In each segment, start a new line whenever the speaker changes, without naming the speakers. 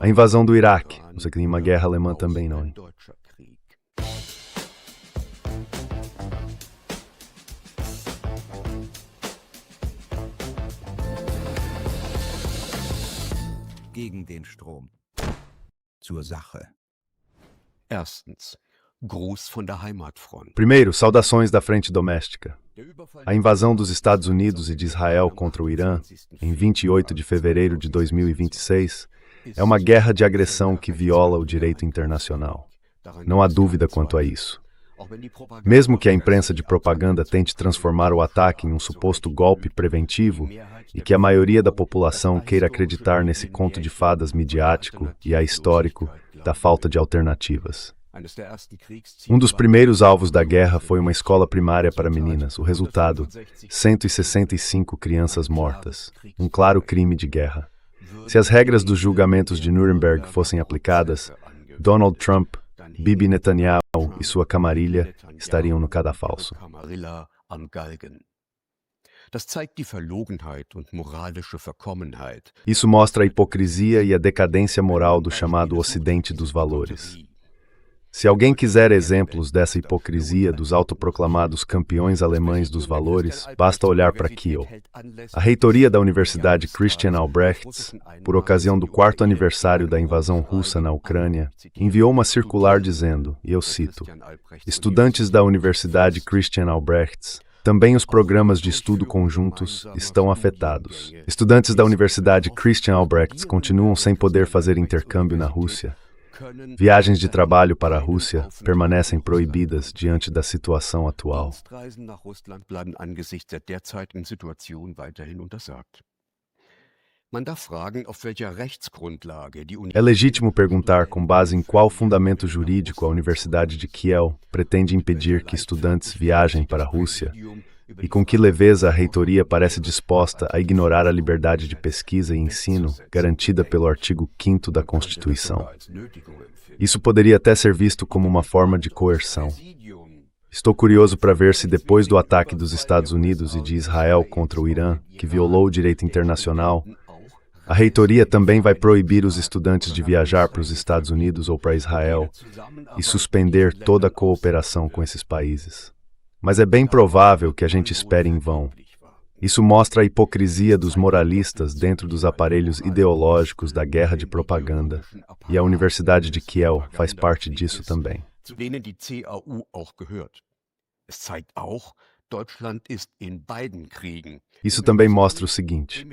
A invasão do Iraque. Você queria uma guerra alemã também, não é?
Gegen den Strom. Zur Sache.
Erstens. Gruß von der Heimatfront.
Primeiro, saudações da frente doméstica. A invasão dos Estados Unidos e de Israel contra o Irã, em 28 de fevereiro de 2026, é uma guerra de agressão que viola o direito internacional. Não há dúvida quanto a isso. Mesmo que a imprensa de propaganda tente transformar o ataque em um suposto golpe preventivo e que a maioria da população queira acreditar nesse conto de fadas midiático e ahistórico da falta de alternativas. Um dos primeiros alvos da guerra foi uma escola primária para meninas. O resultado, 165 crianças mortas. Um claro crime de guerra. Se as regras dos julgamentos de Nuremberg fossem aplicadas, Donald Trump, Bibi Netanyahu e sua camarilha estariam no cadafalso. Isso mostra a hipocrisia e a decadência moral do chamado Ocidente dos Valores. Se alguém quiser exemplos dessa hipocrisia dos autoproclamados campeões alemães dos valores, basta olhar para Kiel. A reitoria da Universidade Christian Albrechts, por ocasião do 4º aniversário da invasão russa na Ucrânia, enviou uma circular dizendo, e eu cito, estudantes da Universidade Christian Albrechts, também os programas de estudo conjuntos estão afetados. Estudantes da Universidade Christian Albrechts continuam sem poder fazer intercâmbio na Rússia. Viagens de trabalho para a Rússia permanecem proibidas diante da situação atual. É legítimo perguntar com base em qual fundamento jurídico a Universidade de Kiel pretende impedir que estudantes viajem para a Rússia e com que leveza a reitoria parece disposta a ignorar a liberdade de pesquisa e ensino garantida pelo artigo 5º da Constituição. Isso poderia até ser visto como uma forma de coerção. Estou curioso para ver se depois do ataque dos Estados Unidos e de Israel contra o Irã, que violou o direito internacional, a reitoria também vai proibir os estudantes de viajar para os Estados Unidos ou para Israel e suspender toda a cooperação com esses países. Mas é bem provável que a gente espere em vão. Isso mostra a hipocrisia dos moralistas dentro dos aparelhos ideológicos da guerra de propaganda. E a Universidade de Kiel faz parte disso também. Isso também mostra o seguinte: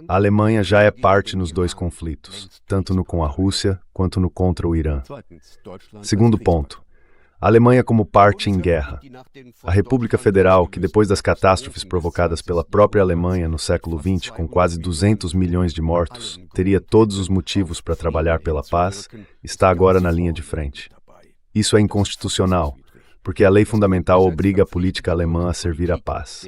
a Alemanha já é parte nos dois conflitos, tanto no com a Rússia quanto no contra o Irã. Segundo ponto. A Alemanha como parte em guerra. A República Federal, que depois das catástrofes provocadas pela própria Alemanha no século XX, com quase 200 milhões de mortos, teria todos os motivos para trabalhar pela paz, está agora na linha de frente. Isso é inconstitucional, porque a lei fundamental obriga a política alemã a servir à paz.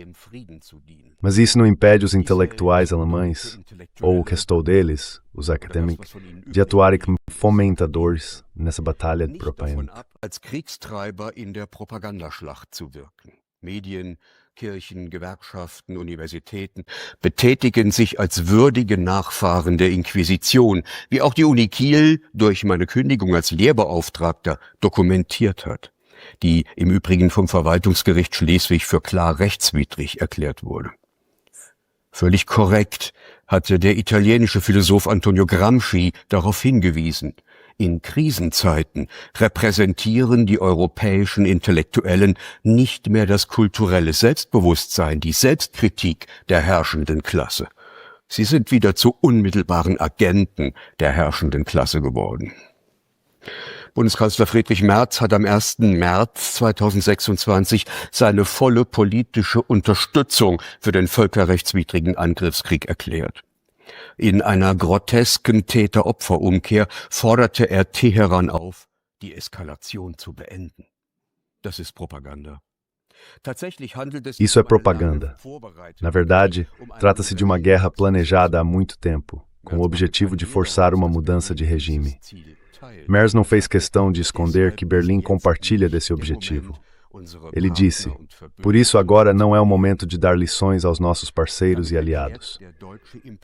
Mas isso não impede os intelectuais alemães, ou o que restou deles, os acadêmicos, de atuarem como fomentadores nessa batalha de propaganda.
Als Kriegstreiber in der Propagandaschlacht zu wirken. Medien, Kirchen, Gewerkschaften, Universitäten betätigen sich als würdige Nachfahren der Inquisition, wie auch die Uni Kiel durch meine Kündigung als Lehrbeauftragter dokumentiert hat, die im Übrigen vom Verwaltungsgericht Schleswig für klar rechtswidrig erklärt wurde. Völlig korrekt hatte der italienische Philosoph Antonio Gramsci darauf hingewiesen. In Krisenzeiten repräsentieren die europäischen Intellektuellen nicht mehr das kulturelle Selbstbewusstsein, die Selbstkritik der herrschenden Klasse. Sie sind wieder zu unmittelbaren Agenten der herrschenden Klasse geworden. Bundeskanzler Friedrich Merz hat am 1. März 2026 seine volle politische Unterstützung für den völkerrechtswidrigen Angriffskrieg erklärt. In einer grotesken Täter-Opfer-Umkehr forderte er Teheran auf, die Eskalation zu beenden. Das ist Propaganda.
Isso é propaganda. Na verdade, trata-se de uma guerra planejada há muito tempo, com o objetivo de forçar uma mudança de regime. Merz não fez questão de esconder que Berlim compartilha desse objetivo. Ele disse: "Por isso agora não é o momento de dar lições aos nossos parceiros e aliados."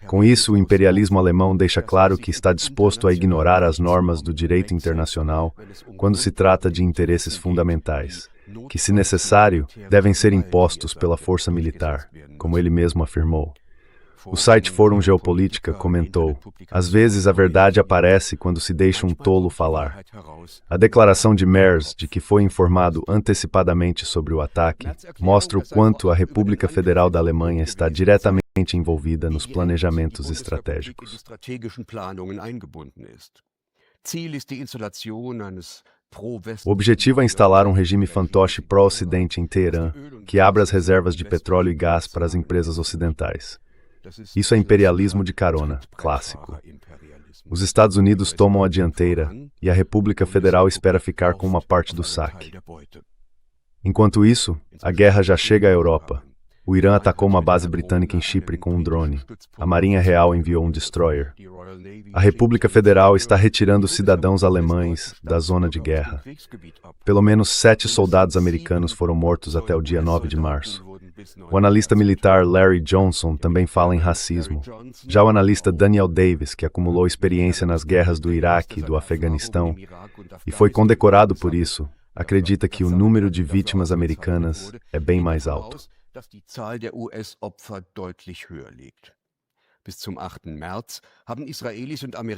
Com isso, o imperialismo alemão deixa claro que está disposto a ignorar as normas do direito internacional quando se trata de interesses fundamentais, que, se necessário, devem ser impostos pela força militar, como ele mesmo afirmou. O site Fórum Geopolítica comentou: "Às vezes a verdade aparece quando se deixa um tolo falar." A declaração de Merz de que foi informado antecipadamente sobre o ataque mostra o quanto a República Federal da Alemanha está diretamente envolvida nos planejamentos estratégicos. O objetivo é instalar um regime fantoche pró-Ocidente em Teherã, que abra as reservas de petróleo e gás para as empresas ocidentais. Isso é imperialismo de carona, clássico. Os Estados Unidos tomam a dianteira e a República Federal espera ficar com uma parte do saque. Enquanto isso, a guerra já chega à Europa. O Irã atacou uma base britânica em Chipre com um drone. A Marinha Real enviou um destroyer. A República Federal está retirando cidadãos alemães da zona de guerra. Pelo menos 7 soldados americanos foram mortos até o dia 9 de março. O analista militar Larry Johnson também fala em racismo. Já o analista Daniel Davis, que acumulou experiência nas guerras do Iraque e do Afeganistão e foi condecorado por isso, acredita que o número de vítimas americanas é bem mais alto.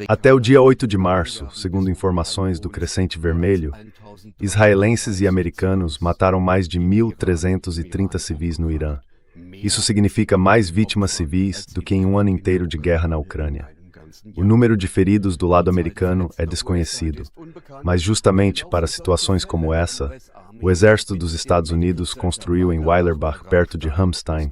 Até o dia 8 de março, segundo informações do Crescente Vermelho, israelenses e americanos mataram mais de 1.330 civis no Irã. Isso significa mais vítimas civis do que em um ano inteiro de guerra na Ucrânia. O número de feridos do lado americano é desconhecido, mas justamente para situações como essa, o exército dos Estados Unidos construiu em Weilerbach, perto de Ramstein,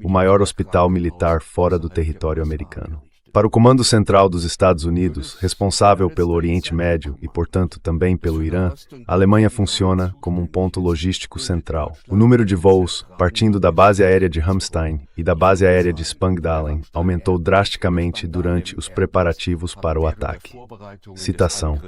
o maior hospital militar fora do território americano. Para o Comando Central dos Estados Unidos, responsável pelo Oriente Médio e, portanto, também pelo Irã, a Alemanha funciona como um ponto logístico central. O número de voos, partindo da base aérea de Ramstein e da base aérea de Spangdahlem, aumentou drasticamente durante os preparativos para o ataque. Citação.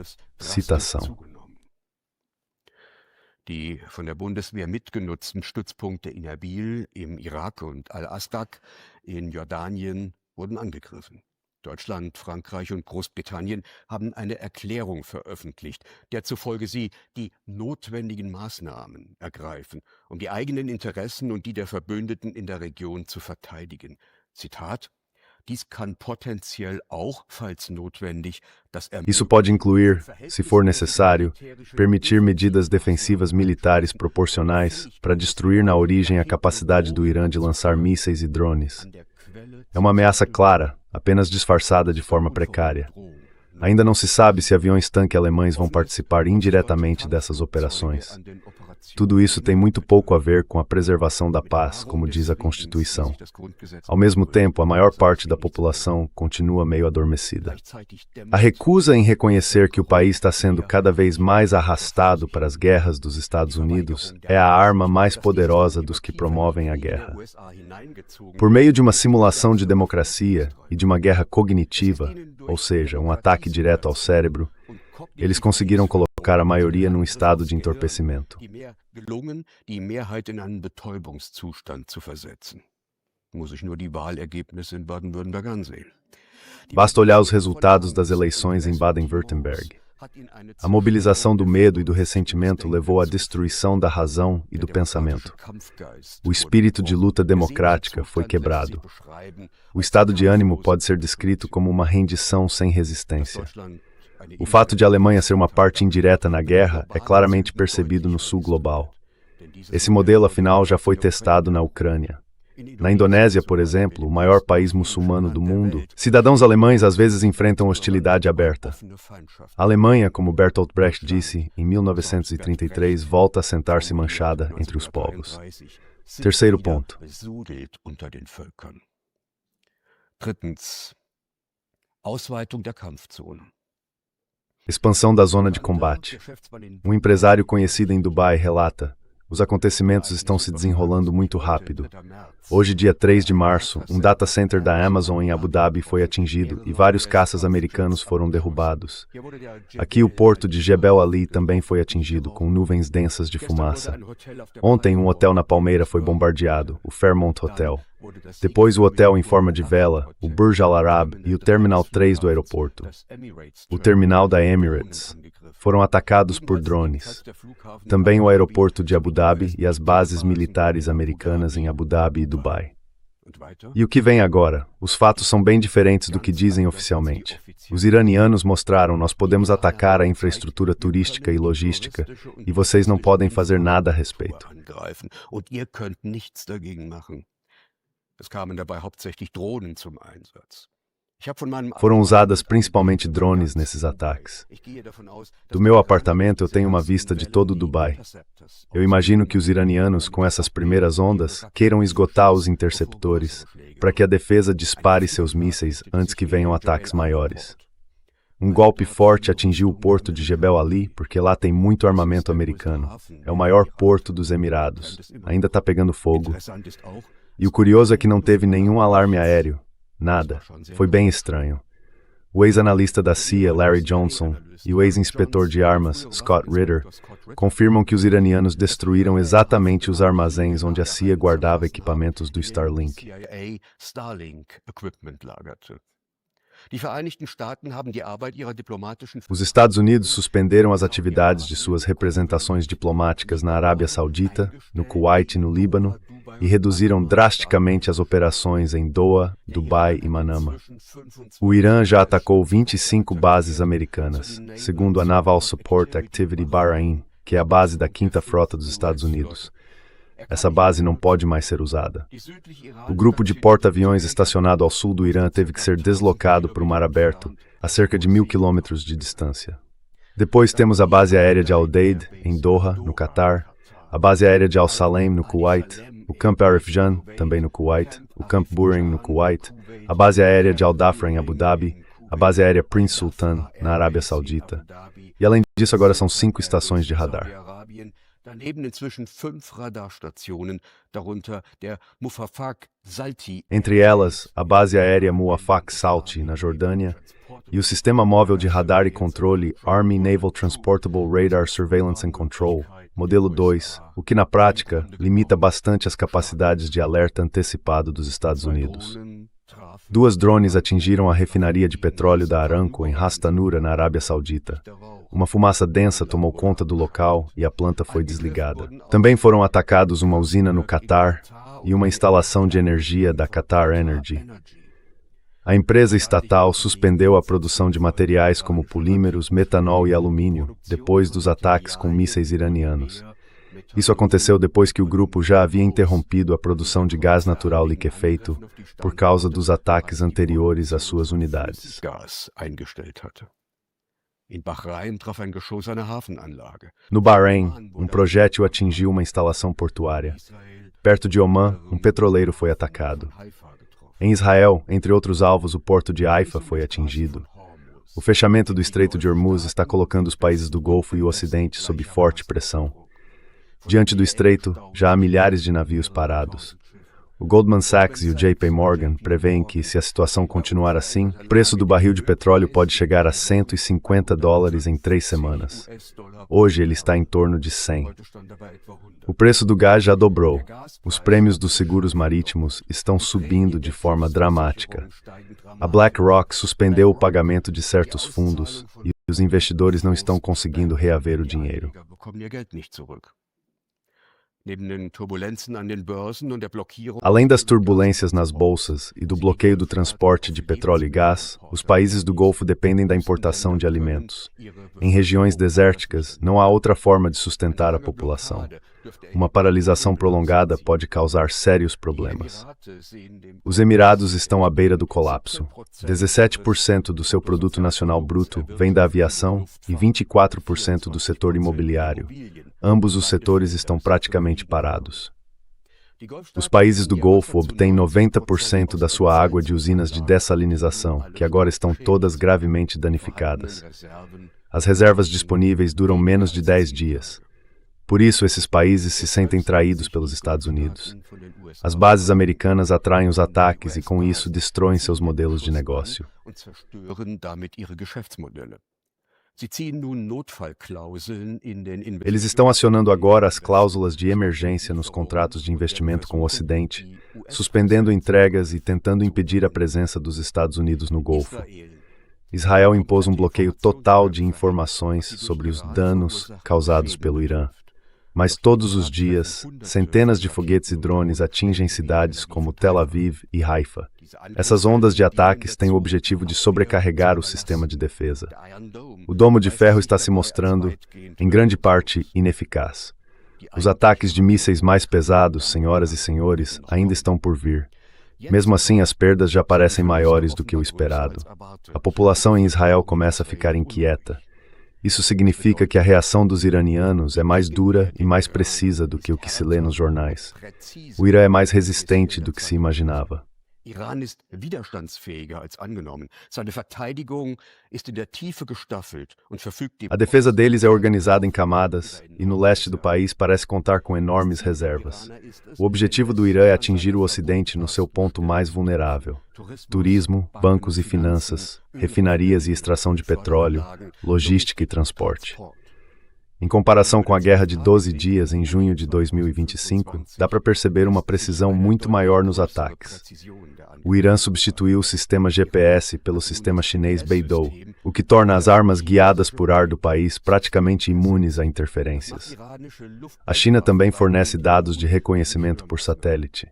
Die von der Bundeswehr mitgenutzten Stützpunkte in Erbil, im Irak und Al-Astaq in Jordanien wurden angegriffen. Deutschland, Frankreich und Großbritannien haben eine Erklärung veröffentlicht, der zufolge sie die notwendigen Maßnahmen ergreifen, um die eigenen Interessen und die der Verbündeten in der Region zu verteidigen. Zitat: Dies kann potenziell auch, falls notwendig,
Isso pode incluir, se for necessário, permitir medidas defensivas militares proporcionais para destruir na origem a capacidade do Irã de lançar mísseis e drones. É uma ameaça clara, apenas disfarçada de forma precária. Ainda não se sabe se aviões-tanque alemães vão participar indiretamente dessas operações. Tudo isso tem muito pouco a ver com a preservação da paz, como diz a Constituição. Ao mesmo tempo, a maior parte da população continua meio adormecida. A recusa em reconhecer que o país está sendo cada vez mais arrastado para as guerras dos Estados Unidos é a arma mais poderosa dos que promovem a guerra. Por meio de uma simulação de democracia e de uma guerra cognitiva, ou seja, um ataque direto ao cérebro, eles conseguiram colocar a maioria num estado de entorpecimento.
die Mehrheit in einen Betäubungszustand zu versetzen. Muss ich nur die Wahlergebnisse in Baden-Württemberg ansehen.
Basta olhar os resultados das eleições em Baden-Württemberg. A mobilização do medo e do ressentimento levou à destruição da razão e do pensamento. O espírito de luta democrática foi quebrado. O estado de ânimo pode ser descrito como uma rendição sem resistência. O fato de a Alemanha ser uma parte indireta na guerra é claramente percebido no sul global. Esse modelo, afinal, já foi testado na Ucrânia. Na Indonésia, por exemplo, o maior país muçulmano do mundo, cidadãos alemães às vezes enfrentam hostilidade aberta. A Alemanha, como Bertolt Brecht disse em 1933, volta a sentar-se manchada entre os povos. Terceiro ponto.
Drittens. Ausweitung der Kampfzone.
Expansão da zona de combate. Um empresário conhecido em Dubai relata: Os acontecimentos estão se desenrolando muito rápido. Hoje, dia 3 de março, um data center da Amazon em Abu Dhabi foi atingido e vários caças americanos foram derrubados. Aqui, o porto de Jebel Ali também foi atingido, com nuvens densas de fumaça. Ontem, um hotel na Palmeira foi bombardeado, o Fairmont Hotel. Depois, o hotel em forma de vela, o Burj Al Arab e o Terminal 3 do aeroporto. O terminal da Emirates foram atacados por drones. Também o aeroporto de Abu Dhabi e as bases militares americanas em Abu Dhabi e Dubai. E o que vem agora? Os fatos são bem diferentes do que dizem oficialmente. Os iranianos mostraram: nós podemos atacar a infraestrutura turística e logística, e vocês não podem fazer nada a respeito.
Es kamen dabei hauptsächlich Drohnen zum Einsatz.
Foram usadas principalmente drones nesses ataques. Do meu apartamento eu tenho uma vista de todo Dubai. Eu imagino que os iranianos, com essas primeiras ondas, queiram esgotar os interceptores, para que a defesa dispare seus mísseis antes que venham ataques maiores. Um golpe forte atingiu o porto de Jebel Ali, porque lá tem muito armamento americano. É o maior porto dos Emirados. Ainda está pegando fogo. E o curioso é que não teve nenhum alarme aéreo. Nada. Foi bem estranho. O ex-analista da CIA, Larry Johnson, e o ex-inspetor de armas, Scott Ritter, confirmam que os iranianos destruíram exatamente os armazéns onde a CIA guardava equipamentos do Starlink. Os Estados Unidos suspenderam as atividades de suas representações diplomáticas na Arábia Saudita, no Kuwait e no Líbano, e reduziram drasticamente as operações em Doha, Dubai e Manama. O Irã já atacou 25 bases americanas, segundo a Naval Support Activity Bahrain, que é a base da 5ª Frota dos Estados Unidos. Essa base não pode mais ser usada. O grupo de porta-aviões estacionado ao sul do Irã teve que ser deslocado para o mar aberto, a cerca de 1.000 quilômetros de distância. Depois temos a base aérea de Al-Udeid, em Doha, no Catar, a base aérea de Al-Salem, no Kuwait, o Camp Arifjan, também no Kuwait, o Camp Burin, no Kuwait, a base aérea de Al-Dhafra, em Abu Dhabi, a base aérea Prince Sultan, na Arábia Saudita. E além disso, agora são 5 estações de radar.
Daneben inzwischen 5 Radarstationen, darunter der Mufafaq Salti.
Entre elas, a base aérea Muwafaq Salti, na Jordânia, e o sistema móvel de radar e controle Army Naval Transportable Radar Surveillance and Control, modelo 2, o que na prática limita bastante as capacidades de alerta antecipado dos Estados Unidos. 2 drones atingiram a refinaria de petróleo da Aramco em Ras Tanura, na Arábia Saudita. Uma fumaça densa tomou conta do local e a planta foi desligada. Também foram atacados uma usina no Catar e uma instalação de energia da Qatar Energy. A empresa estatal suspendeu a produção de materiais como polímeros, metanol e alumínio, depois dos ataques com mísseis iranianos. Isso aconteceu depois que o grupo já havia interrompido a produção de gás natural liquefeito por causa dos ataques anteriores às suas unidades. No Bahrein, um projétil atingiu uma instalação portuária. Perto de Oman, um petroleiro foi atacado. Em Israel, entre outros alvos, o porto de Haifa foi atingido. O fechamento do Estreito de Hormuz está colocando os países do Golfo e o Ocidente sob forte pressão. Diante do estreito, já há milhares de navios parados. O Goldman Sachs e o JP Morgan prevêem que, se a situação continuar assim, o preço do barril de petróleo pode chegar a $150 em 3 semanas. Hoje ele está em torno de 100. O preço do gás já dobrou. Os prêmios dos seguros marítimos estão subindo de forma dramática. A BlackRock suspendeu o pagamento de certos fundos e os investidores não estão conseguindo reaver o dinheiro. Além das turbulências nas bolsas e do bloqueio do transporte de petróleo e gás, os países do Golfo dependem da importação de alimentos. Em regiões desérticas, não há outra forma de sustentar a população. Uma paralisação prolongada pode causar sérios problemas. Os Emirados estão à beira do colapso. 17% do seu produto nacional bruto vem da aviação e 24% do setor imobiliário. Ambos os setores estão praticamente parados. Os países do Golfo obtêm 90% da sua água de usinas de dessalinização, que agora estão todas gravemente danificadas. As reservas disponíveis duram menos de 10 dias. Por isso, esses países se sentem traídos pelos Estados Unidos. As bases americanas atraem os ataques e, com isso, destroem seus modelos de negócio. Eles estão acionando agora as cláusulas de emergência nos contratos de investimento com o Ocidente, suspendendo entregas e tentando impedir a presença dos Estados Unidos no Golfo. Israel impôs um bloqueio total de informações sobre os danos causados pelo Irã. Mas todos os dias, centenas de foguetes e drones atingem cidades como Tel Aviv e Haifa. Essas ondas de ataques têm o objetivo de sobrecarregar o sistema de defesa. O domo de ferro está se mostrando, em grande parte, ineficaz. Os ataques de mísseis mais pesados, senhoras e senhores, ainda estão por vir. Mesmo assim, as perdas já parecem maiores do que o esperado. A população em Israel começa a ficar inquieta. Isso significa que a reação dos iranianos é mais dura e mais precisa do que o que se lê nos jornais. O Irã é mais resistente do que se imaginava.
Iran ist widerstandsfähiger als angenommen. Seine Verteidigung ist in der Tiefe gestaffelt und verfügt
A defesa deles é organizada em camadas e no leste do país parece contar com enormes reservas. O objetivo do Irã é atingir o Ocidente no seu ponto mais vulnerável. Turismo, bancos e finanças, refinarias e extração de petróleo, logística e transporte. Em comparação com a Guerra de 12 Dias em junho de 2025, dá para perceber uma precisão muito maior nos ataques. O Irã substituiu o sistema GPS pelo sistema chinês Beidou, o que torna as armas guiadas por ar do país praticamente imunes a interferências. A China também fornece dados de reconhecimento por satélite.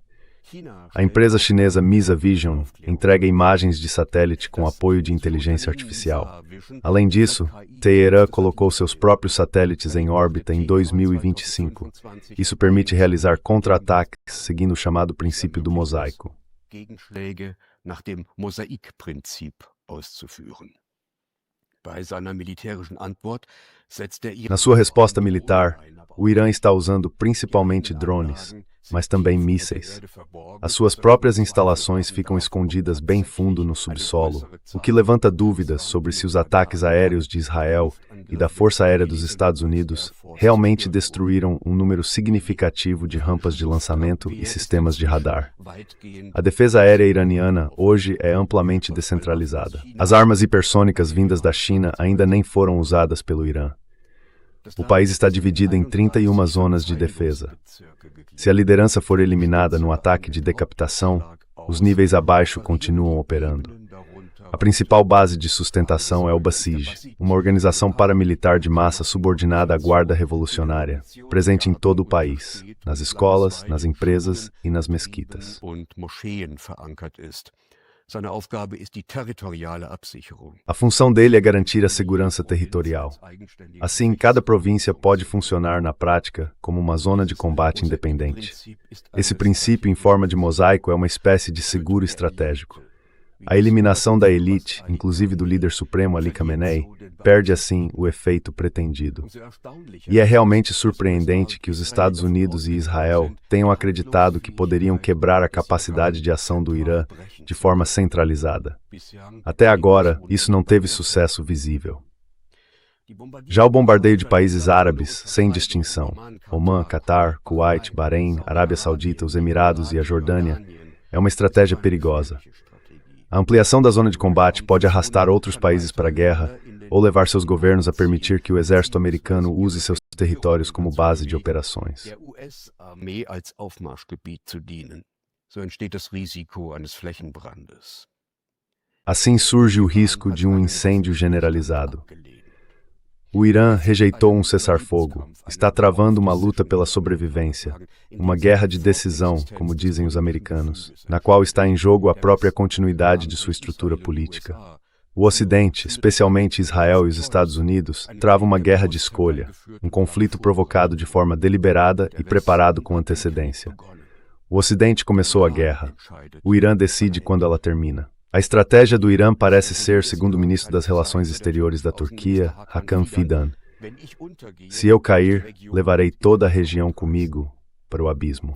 A empresa chinesa Misa Vision entrega imagens de satélite com apoio de inteligência artificial. Além disso, Teherã colocou seus próprios satélites em órbita em 2025. Isso permite realizar contra-ataques seguindo o chamado princípio do mosaico. Na sua resposta militar, o Irã está usando principalmente drones, mas também mísseis. As suas próprias instalações ficam escondidas bem fundo no subsolo, o que levanta dúvidas sobre se os ataques aéreos de Israel e da Força Aérea dos Estados Unidos realmente destruíram um número significativo de rampas de lançamento e sistemas de radar. A defesa aérea iraniana hoje é amplamente descentralizada. As armas hipersônicas vindas da China ainda nem foram usadas pelo Irã. O país está dividido em 31 zonas de defesa. Se a liderança for eliminada no ataque de decapitação, os níveis abaixo continuam operando. A principal base de sustentação é o Basij, uma organização paramilitar de massa subordinada à Guarda Revolucionária, presente em todo o país, nas escolas, nas empresas e nas mesquitas. A função dele é garantir a segurança territorial. Assim, cada província pode funcionar na prática como uma zona de combate independente. Esse princípio em forma de mosaico é uma espécie de seguro estratégico. A eliminação da elite, inclusive do líder supremo Ali Khamenei, perde assim o efeito pretendido. E é realmente surpreendente que os Estados Unidos e Israel tenham acreditado que poderiam quebrar a capacidade de ação do Irã de forma centralizada. Até agora, isso não teve sucesso visível. Já o bombardeio de países árabes, sem distinção, Omã, Catar, Kuwait, Bahrein, Arábia Saudita, os Emirados e a Jordânia, é uma estratégia perigosa. A ampliação da zona de combate pode arrastar outros países para a guerra ou levar seus governos a permitir que o exército americano use seus territórios como base de operações. Assim surge o risco de um incêndio generalizado. O Irã rejeitou um cessar-fogo, está travando uma luta pela sobrevivência, uma guerra de decisão, como dizem os americanos, na qual está em jogo a própria continuidade de sua estrutura política. O Ocidente, especialmente Israel e os Estados Unidos, trava uma guerra de escolha, um conflito provocado de forma deliberada e preparado com antecedência. O Ocidente começou a guerra. O Irã decide quando ela termina. A estratégia do Irã parece ser, segundo o ministro das Relações Exteriores da Turquia, Hakan Fidan: se eu cair, levarei toda a região comigo para o abismo.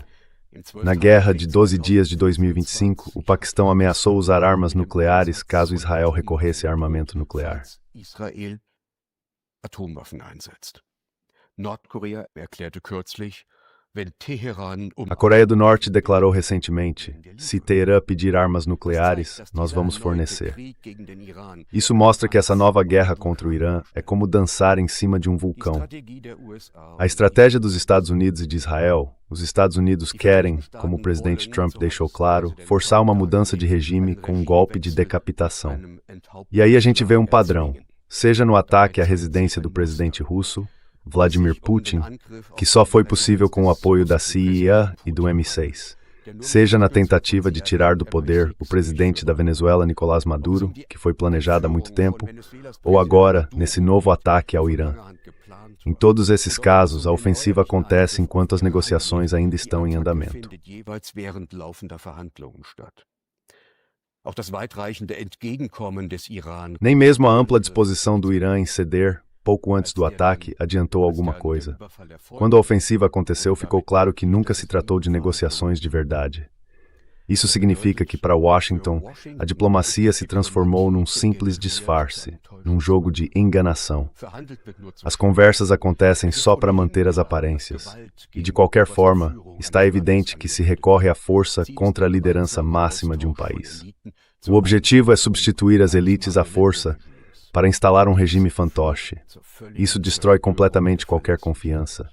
Na Guerra de 12 Dias de 2025, o Paquistão ameaçou usar armas nucleares caso Israel recorresse a armamento nuclear.
Nordkorea erklärte kürzlich, wenn Teheran
A Coreia do Norte declarou recentemente: se Teherã pedir armas nucleares, nós vamos fornecer. Isso mostra que essa nova guerra contra o Irã é como dançar em cima de um vulcão. A estratégia dos Estados Unidos e de Israel, os Estados Unidos querem, como o presidente Trump deixou claro, forçar uma mudança de regime com um golpe de decapitação. E aí a gente vê um padrão, seja no ataque à residência do presidente russo, Vladimir Putin, que só foi possível com o apoio da CIA e do M6. Seja na tentativa de tirar do poder o presidente da Venezuela, Nicolás Maduro, que foi planejada há muito tempo, ou agora, nesse novo ataque ao Irã. Em todos esses casos, a ofensiva acontece enquanto as negociações ainda estão em andamento. Nem mesmo a ampla disposição do Irã em ceder, pouco antes do ataque, adiantou alguma coisa. Quando a ofensiva aconteceu, ficou claro que nunca se tratou de negociações de verdade. Isso significa que, para Washington, a diplomacia se transformou num simples disfarce, num jogo de enganação. As conversas acontecem só para manter as aparências. E, de qualquer forma, está evidente que se recorre à força contra a liderança máxima de um país. O objetivo é substituir as elites à força para instalar um regime fantoche. Isso destrói completamente qualquer confiança.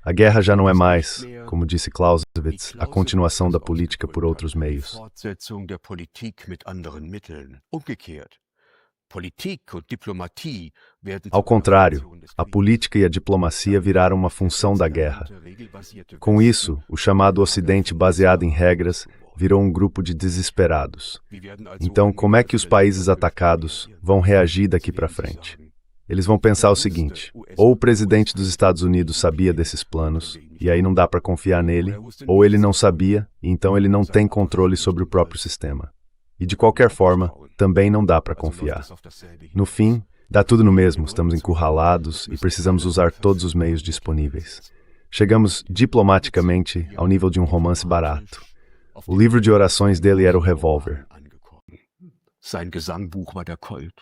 A guerra já não é mais, como disse Clausewitz, a continuação da política por outros meios. Ao contrário, a política e a diplomacia viraram uma função da guerra. Com isso, o chamado Ocidente baseado em regras virou um grupo de desesperados. Então, como é que os países atacados vão reagir daqui para frente? Eles vão pensar o seguinte: ou o presidente dos Estados Unidos sabia desses planos, e aí não dá para confiar nele, ou ele não sabia, e então ele não tem controle sobre o próprio sistema. E de qualquer forma, também não dá para confiar. No fim, dá tudo no mesmo, estamos encurralados e precisamos usar todos os meios disponíveis. Chegamos diplomaticamente ao nível de um romance barato. O livro de orações dele era o revólver.
Sein Gesangbuch war der Colt.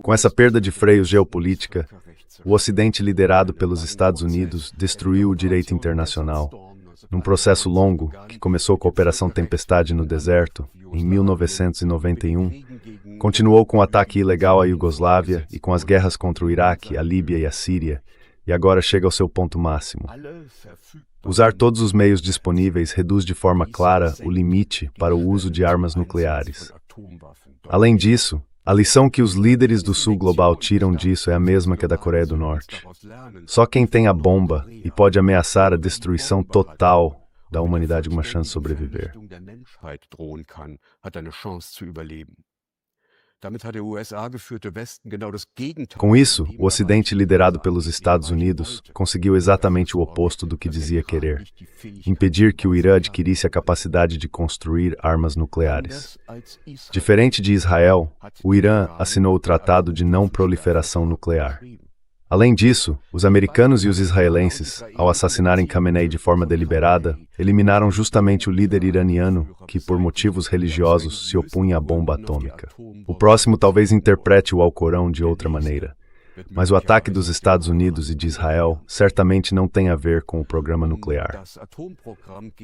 Com essa perda de freios geopolítica, o Ocidente liderado pelos Estados Unidos destruiu o direito internacional. Num processo longo, que começou com a Operação Tempestade no deserto, em 1991, continuou com o ataque ilegal à Iugoslávia e com as guerras contra o Iraque, a Líbia e a Síria, e agora chega ao seu ponto máximo. Usar todos os meios disponíveis reduz de forma clara o limite para o uso de armas nucleares. Além disso, a lição que os líderes do Sul Global tiram disso é a mesma que a da Coreia do Norte. Só quem tem a bomba e pode ameaçar a destruição total da humanidade uma chance de sobreviver. Com isso, o Ocidente liderado pelos Estados Unidos conseguiu exatamente o oposto do que dizia querer: impedir que o Irã adquirisse a capacidade de construir armas nucleares. Diferente de Israel, o Irã assinou o Tratado de Não Proliferação Nuclear. Além disso, os americanos e os israelenses, ao assassinarem Khamenei de forma deliberada, eliminaram justamente o líder iraniano que, por motivos religiosos, se opunha à bomba atômica. O próximo talvez interprete o Alcorão de outra maneira, mas o ataque dos Estados Unidos e de Israel certamente não tem a ver com o programa nuclear.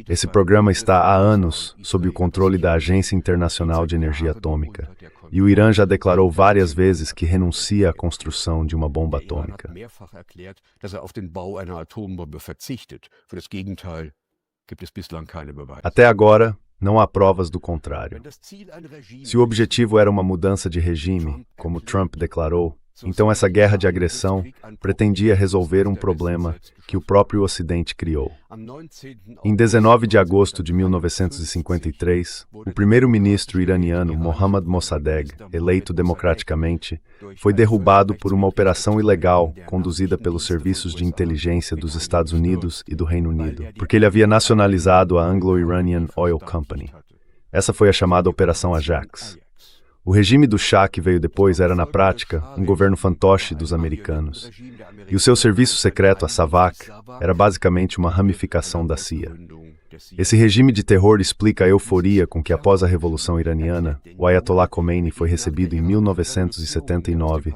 Esse programa está há anos sob o controle da Agência Internacional de Energia Atômica, e o Irã já declarou várias vezes que renuncia à construção de uma bomba atômica. Até agora, não há provas do contrário. Se o objetivo era uma mudança de regime, como Trump declarou, então essa guerra de agressão pretendia resolver um problema que o próprio Ocidente criou. Em 19 de agosto de 1953, o primeiro-ministro iraniano Mohammad Mossadegh, eleito democraticamente, foi derrubado por uma operação ilegal conduzida pelos serviços de inteligência dos Estados Unidos e do Reino Unido, porque ele havia nacionalizado a Anglo-Iranian Oil Company. Essa foi a chamada Operação Ajax. O regime do Shah que veio depois era, na prática, um governo fantoche dos americanos. E o seu serviço secreto, a SAVAK, era basicamente uma ramificação da CIA. Esse regime de terror explica a euforia com que, após a Revolução Iraniana, o Ayatollah Khomeini foi recebido em 1979,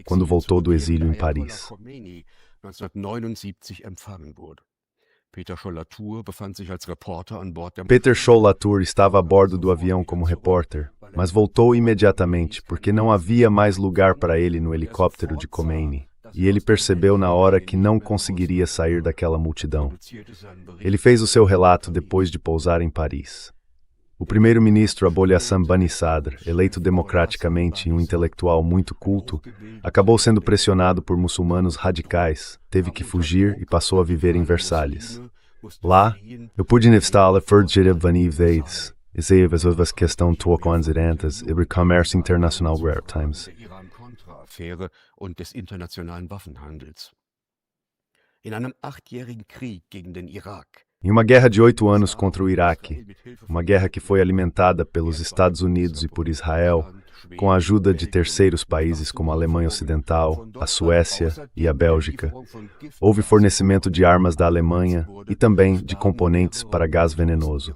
quando voltou do exílio em Paris. Peter Scholl-Latour estava a bordo do avião como repórter, mas voltou imediatamente porque não havia mais lugar para ele no helicóptero de Khomeini. E ele percebeu na hora que não conseguiria sair daquela multidão. Ele fez o seu relato depois de pousar em Paris. O primeiro-ministro Abolli Hassan Bani Sadr, eleito democraticamente e um intelectual muito culto, acabou sendo pressionado por muçulmanos radicais, teve que fugir e passou a viver em Versalhes. Lá, eu pude instalar fugitividades, as questões tocantes e o comércio internacional maritime.
Und des internationalen Waffenhandels. In einem 8-jährigen Krieg gegen den Irak.
Em uma guerra de 8 anos contra o Iraque, uma guerra que foi alimentada pelos Estados Unidos e por Israel, com a ajuda de terceiros países como a Alemanha Ocidental, a Suécia e a Bélgica, houve fornecimento de armas da Alemanha e também de componentes para gás venenoso.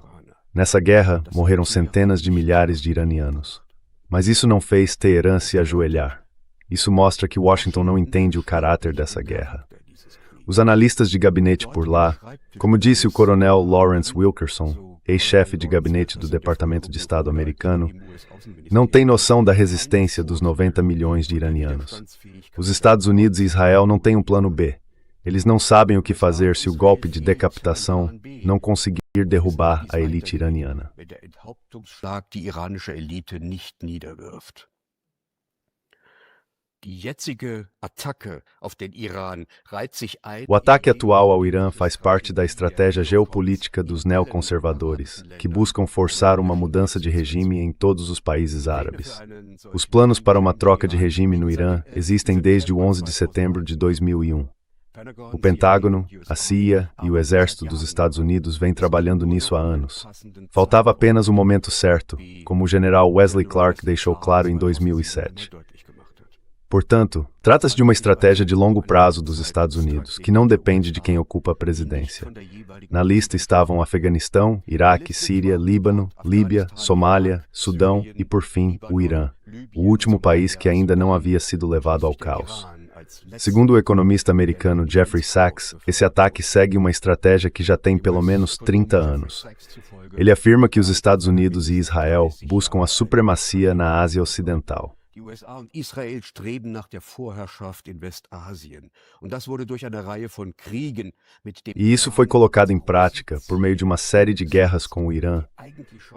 Nessa guerra, morreram centenas de milhares de iranianos. Mas isso não fez Teherã se ajoelhar. Isso mostra que Washington não entende o caráter dessa guerra. Os analistas de gabinete por lá, como disse o coronel Lawrence Wilkerson, ex-chefe de gabinete do Departamento de Estado americano, não têm noção da resistência dos 90 milhões de iranianos. Os Estados Unidos e Israel não têm um plano B. Eles não sabem o que fazer se o golpe de decapitação não conseguir derrubar a elite iraniana. O ataque atual ao Irã faz parte da estratégia geopolítica dos neoconservadores, que buscam forçar uma mudança de regime em todos os países árabes. Os planos para uma troca de regime no Irã existem desde o 11 de setembro de 2001. O Pentágono, a CIA e o Exército dos Estados Unidos vêm trabalhando nisso há anos. Faltava apenas o momento certo, como o general Wesley Clark deixou claro em 2007. Portanto, trata-se de uma estratégia de longo prazo dos Estados Unidos, que não depende de quem ocupa a presidência. Na lista estavam Afeganistão, Iraque, Síria, Líbano, Líbia, Somália, Sudão e, por fim, o Irã, o último país que ainda não havia sido levado ao caos. Segundo o economista americano Jeffrey Sachs, esse ataque segue uma estratégia que já tem pelo menos 30 anos. Ele afirma que os Estados Unidos e Israel buscam a supremacia na Ásia Ocidental.
Die USA und Israel streben nach der Vorherrschaft in Westasien. Und das wurde durch eine Reihe von Kriegen mit dem
E isso foi colocado em prática por meio de uma série de guerras com o Irã,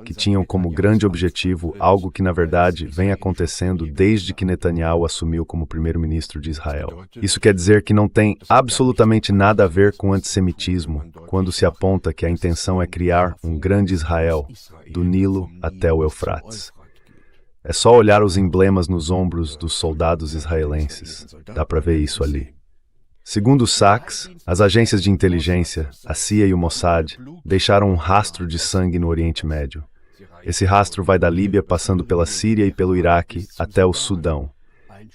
que tinham como grande objetivo algo que, na verdade, vem acontecendo desde que Netanyahu assumiu como primeiro-ministro de Israel. Isso quer dizer que não tem absolutamente nada a ver com antissemitismo, quando se aponta que a intenção é criar um grande Israel, do Nilo até o Eufrates. É só olhar os emblemas nos ombros dos soldados israelenses. Dá para ver isso ali. Segundo Sachs, as agências de inteligência, a CIA e o Mossad, deixaram um rastro de sangue no Oriente Médio. Esse rastro vai da Líbia passando pela Síria e pelo Iraque até o Sudão,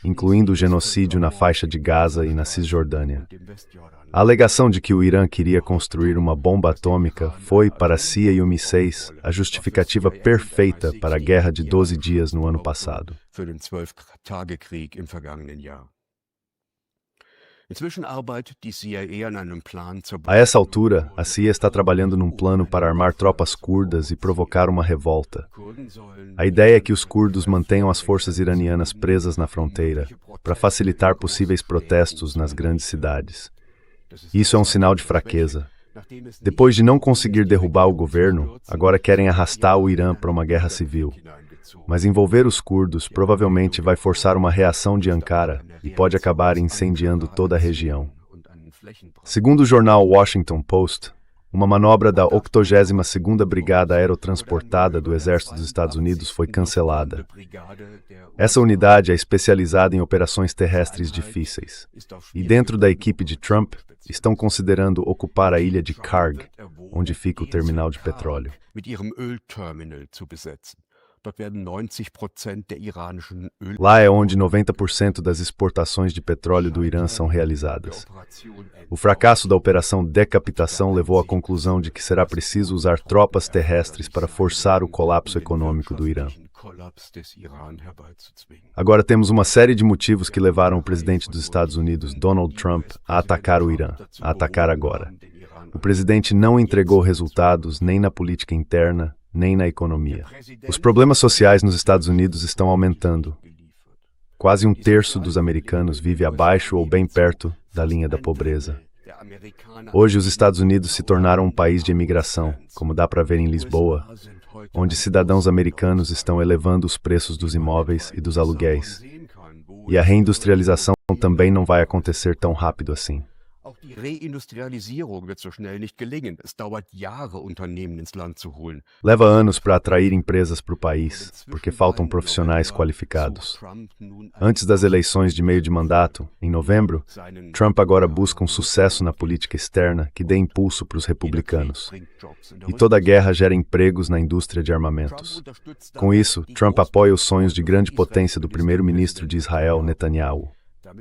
incluindo o genocídio na faixa de Gaza e na Cisjordânia. A alegação de que o Irã queria construir uma bomba atômica foi, para a CIA e o MI6, a justificativa perfeita para a guerra de 12 dias no ano passado. A essa altura, a CIA está trabalhando num plano para armar tropas curdas e provocar uma revolta. A ideia é que os curdos mantenham as forças iranianas presas na fronteira, para facilitar possíveis protestos nas grandes cidades. Isso é um sinal de fraqueza. Depois de não conseguir derrubar o governo, agora querem arrastar o Irã para uma guerra civil. Mas envolver os curdos provavelmente vai forçar uma reação de Ankara e pode acabar incendiando toda a região. Segundo o jornal Washington Post, uma manobra da 82ª Brigada Aerotransportada do Exército dos Estados Unidos foi cancelada. Essa unidade é especializada em operações terrestres difíceis. E dentro da equipe de Trump, estão considerando ocupar a ilha de Karg, onde fica o terminal de petróleo. Lá é onde 90% das exportações de petróleo do Irã são realizadas. O fracasso da Operação Decapitação levou à conclusão de que será preciso usar tropas terrestres para forçar o colapso econômico do Irã. Agora temos uma série de motivos que levaram o presidente dos Estados Unidos, Donald Trump, a atacar o Irã, a atacar agora. O presidente não entregou resultados nem na política interna, nem na economia. Os problemas sociais nos Estados Unidos estão aumentando. Quase um terço dos americanos vive abaixo ou bem perto da linha da pobreza. Hoje, os Estados Unidos se tornaram um país de imigração, como dá para ver em Lisboa, onde cidadãos americanos estão elevando os preços dos imóveis e dos aluguéis. E a reindustrialização também não vai acontecer tão rápido assim.
Auch die Reindustrialisierung wird so schnell nicht gelingen. Es dauert Jahre, Unternehmen ins Land zu holen.
Leva anos para atrair empresas para o país, porque faltam profissionais qualificados. Antes das eleições de meio de mandato, em novembro, Trump agora busca um sucesso na política externa que dê impulso para os republicanos. E toda guerra gera empregos na indústria de armamentos. Com isso, Trump apoia os sonhos de grande potência do primeiro-ministro de Israel, Netanyahu.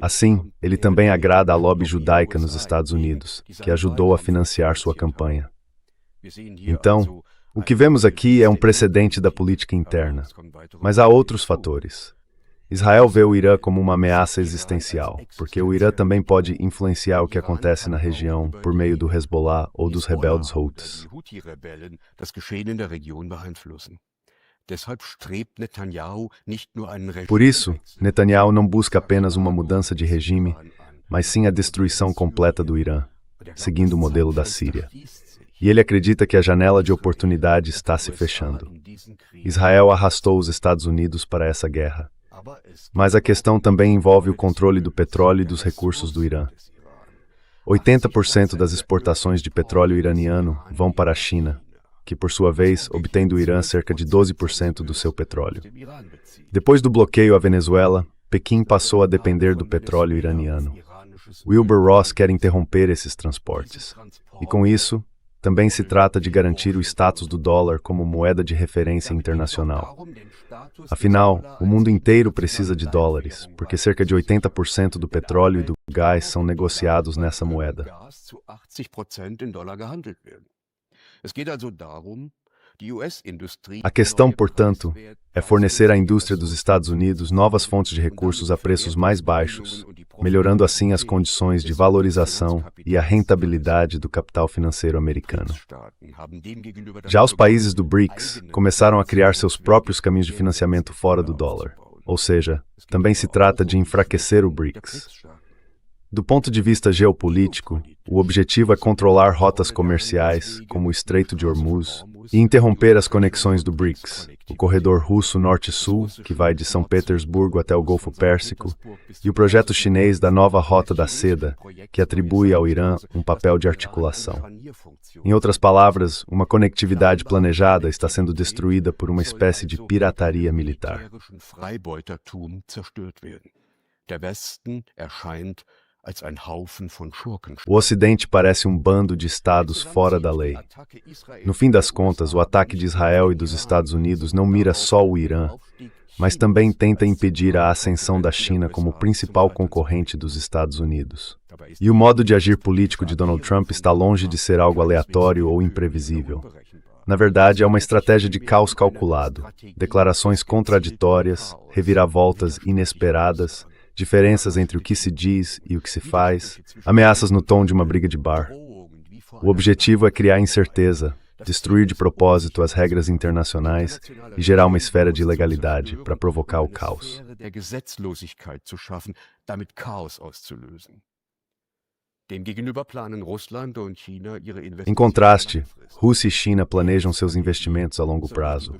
Assim, ele também agrada à lobby judaica nos Estados Unidos, que ajudou a financiar sua campanha. Então, o que vemos aqui é um precedente da política interna. Mas há outros fatores. Israel vê o Irã como uma ameaça existencial, porque o Irã também pode influenciar o que acontece na região por meio do Hezbollah ou dos rebeldes Houthis. Por isso, Netanyahu não busca apenas uma mudança de regime, mas sim a destruição completa do Irã, seguindo o modelo da Síria. E ele acredita que a janela de oportunidade está se fechando. Israel arrastou os Estados Unidos para essa guerra. Mas a questão também envolve o controle do petróleo e dos recursos do Irã. 80% das exportações de petróleo iraniano vão para a China, que, por sua vez, obtém do Irã cerca de 12% do seu petróleo. Depois do bloqueio à Venezuela, Pequim passou a depender do petróleo iraniano. Wilbur Ross quer interromper esses transportes. E com isso, também se trata de garantir o status do dólar como moeda de referência internacional. Afinal, o mundo inteiro precisa de dólares, porque cerca de 80% do petróleo e do gás são negociados nessa moeda. A questão, portanto, é fornecer à indústria dos Estados Unidos novas fontes de recursos a preços mais baixos, melhorando assim as condições de valorização e a rentabilidade do capital financeiro americano. Já os países do BRICS começaram a criar seus próprios caminhos de financiamento fora do dólar, ou seja, também se trata de enfraquecer o BRICS. Do ponto de vista geopolítico, o objetivo é controlar rotas comerciais, como o Estreito de Hormuz, e interromper as conexões do BRICS, o corredor russo norte-sul, que vai de São Petersburgo até o Golfo Pérsico, e o projeto chinês da nova Rota da Seda, que atribui ao Irã um papel de articulação. Em outras palavras, uma conectividade planejada está sendo destruída por uma espécie de pirataria militar. O Ocidente parece um bando de estados fora da lei. No fim das contas, o ataque de Israel e dos Estados Unidos não mira só o Irã, mas também tenta impedir a ascensão da China como principal concorrente dos Estados Unidos. E o modo de agir político de Donald Trump está longe de ser algo aleatório ou imprevisível. Na verdade, é uma estratégia de caos calculado, declarações contraditórias, reviravoltas inesperadas, diferenças entre o que se diz e o que se faz, ameaças no tom de uma briga de bar. O objetivo é criar incerteza, destruir de propósito as regras internacionais e gerar uma esfera de ilegalidade para provocar o caos. Em contraste, Rússia e China planejam seus investimentos a longo prazo.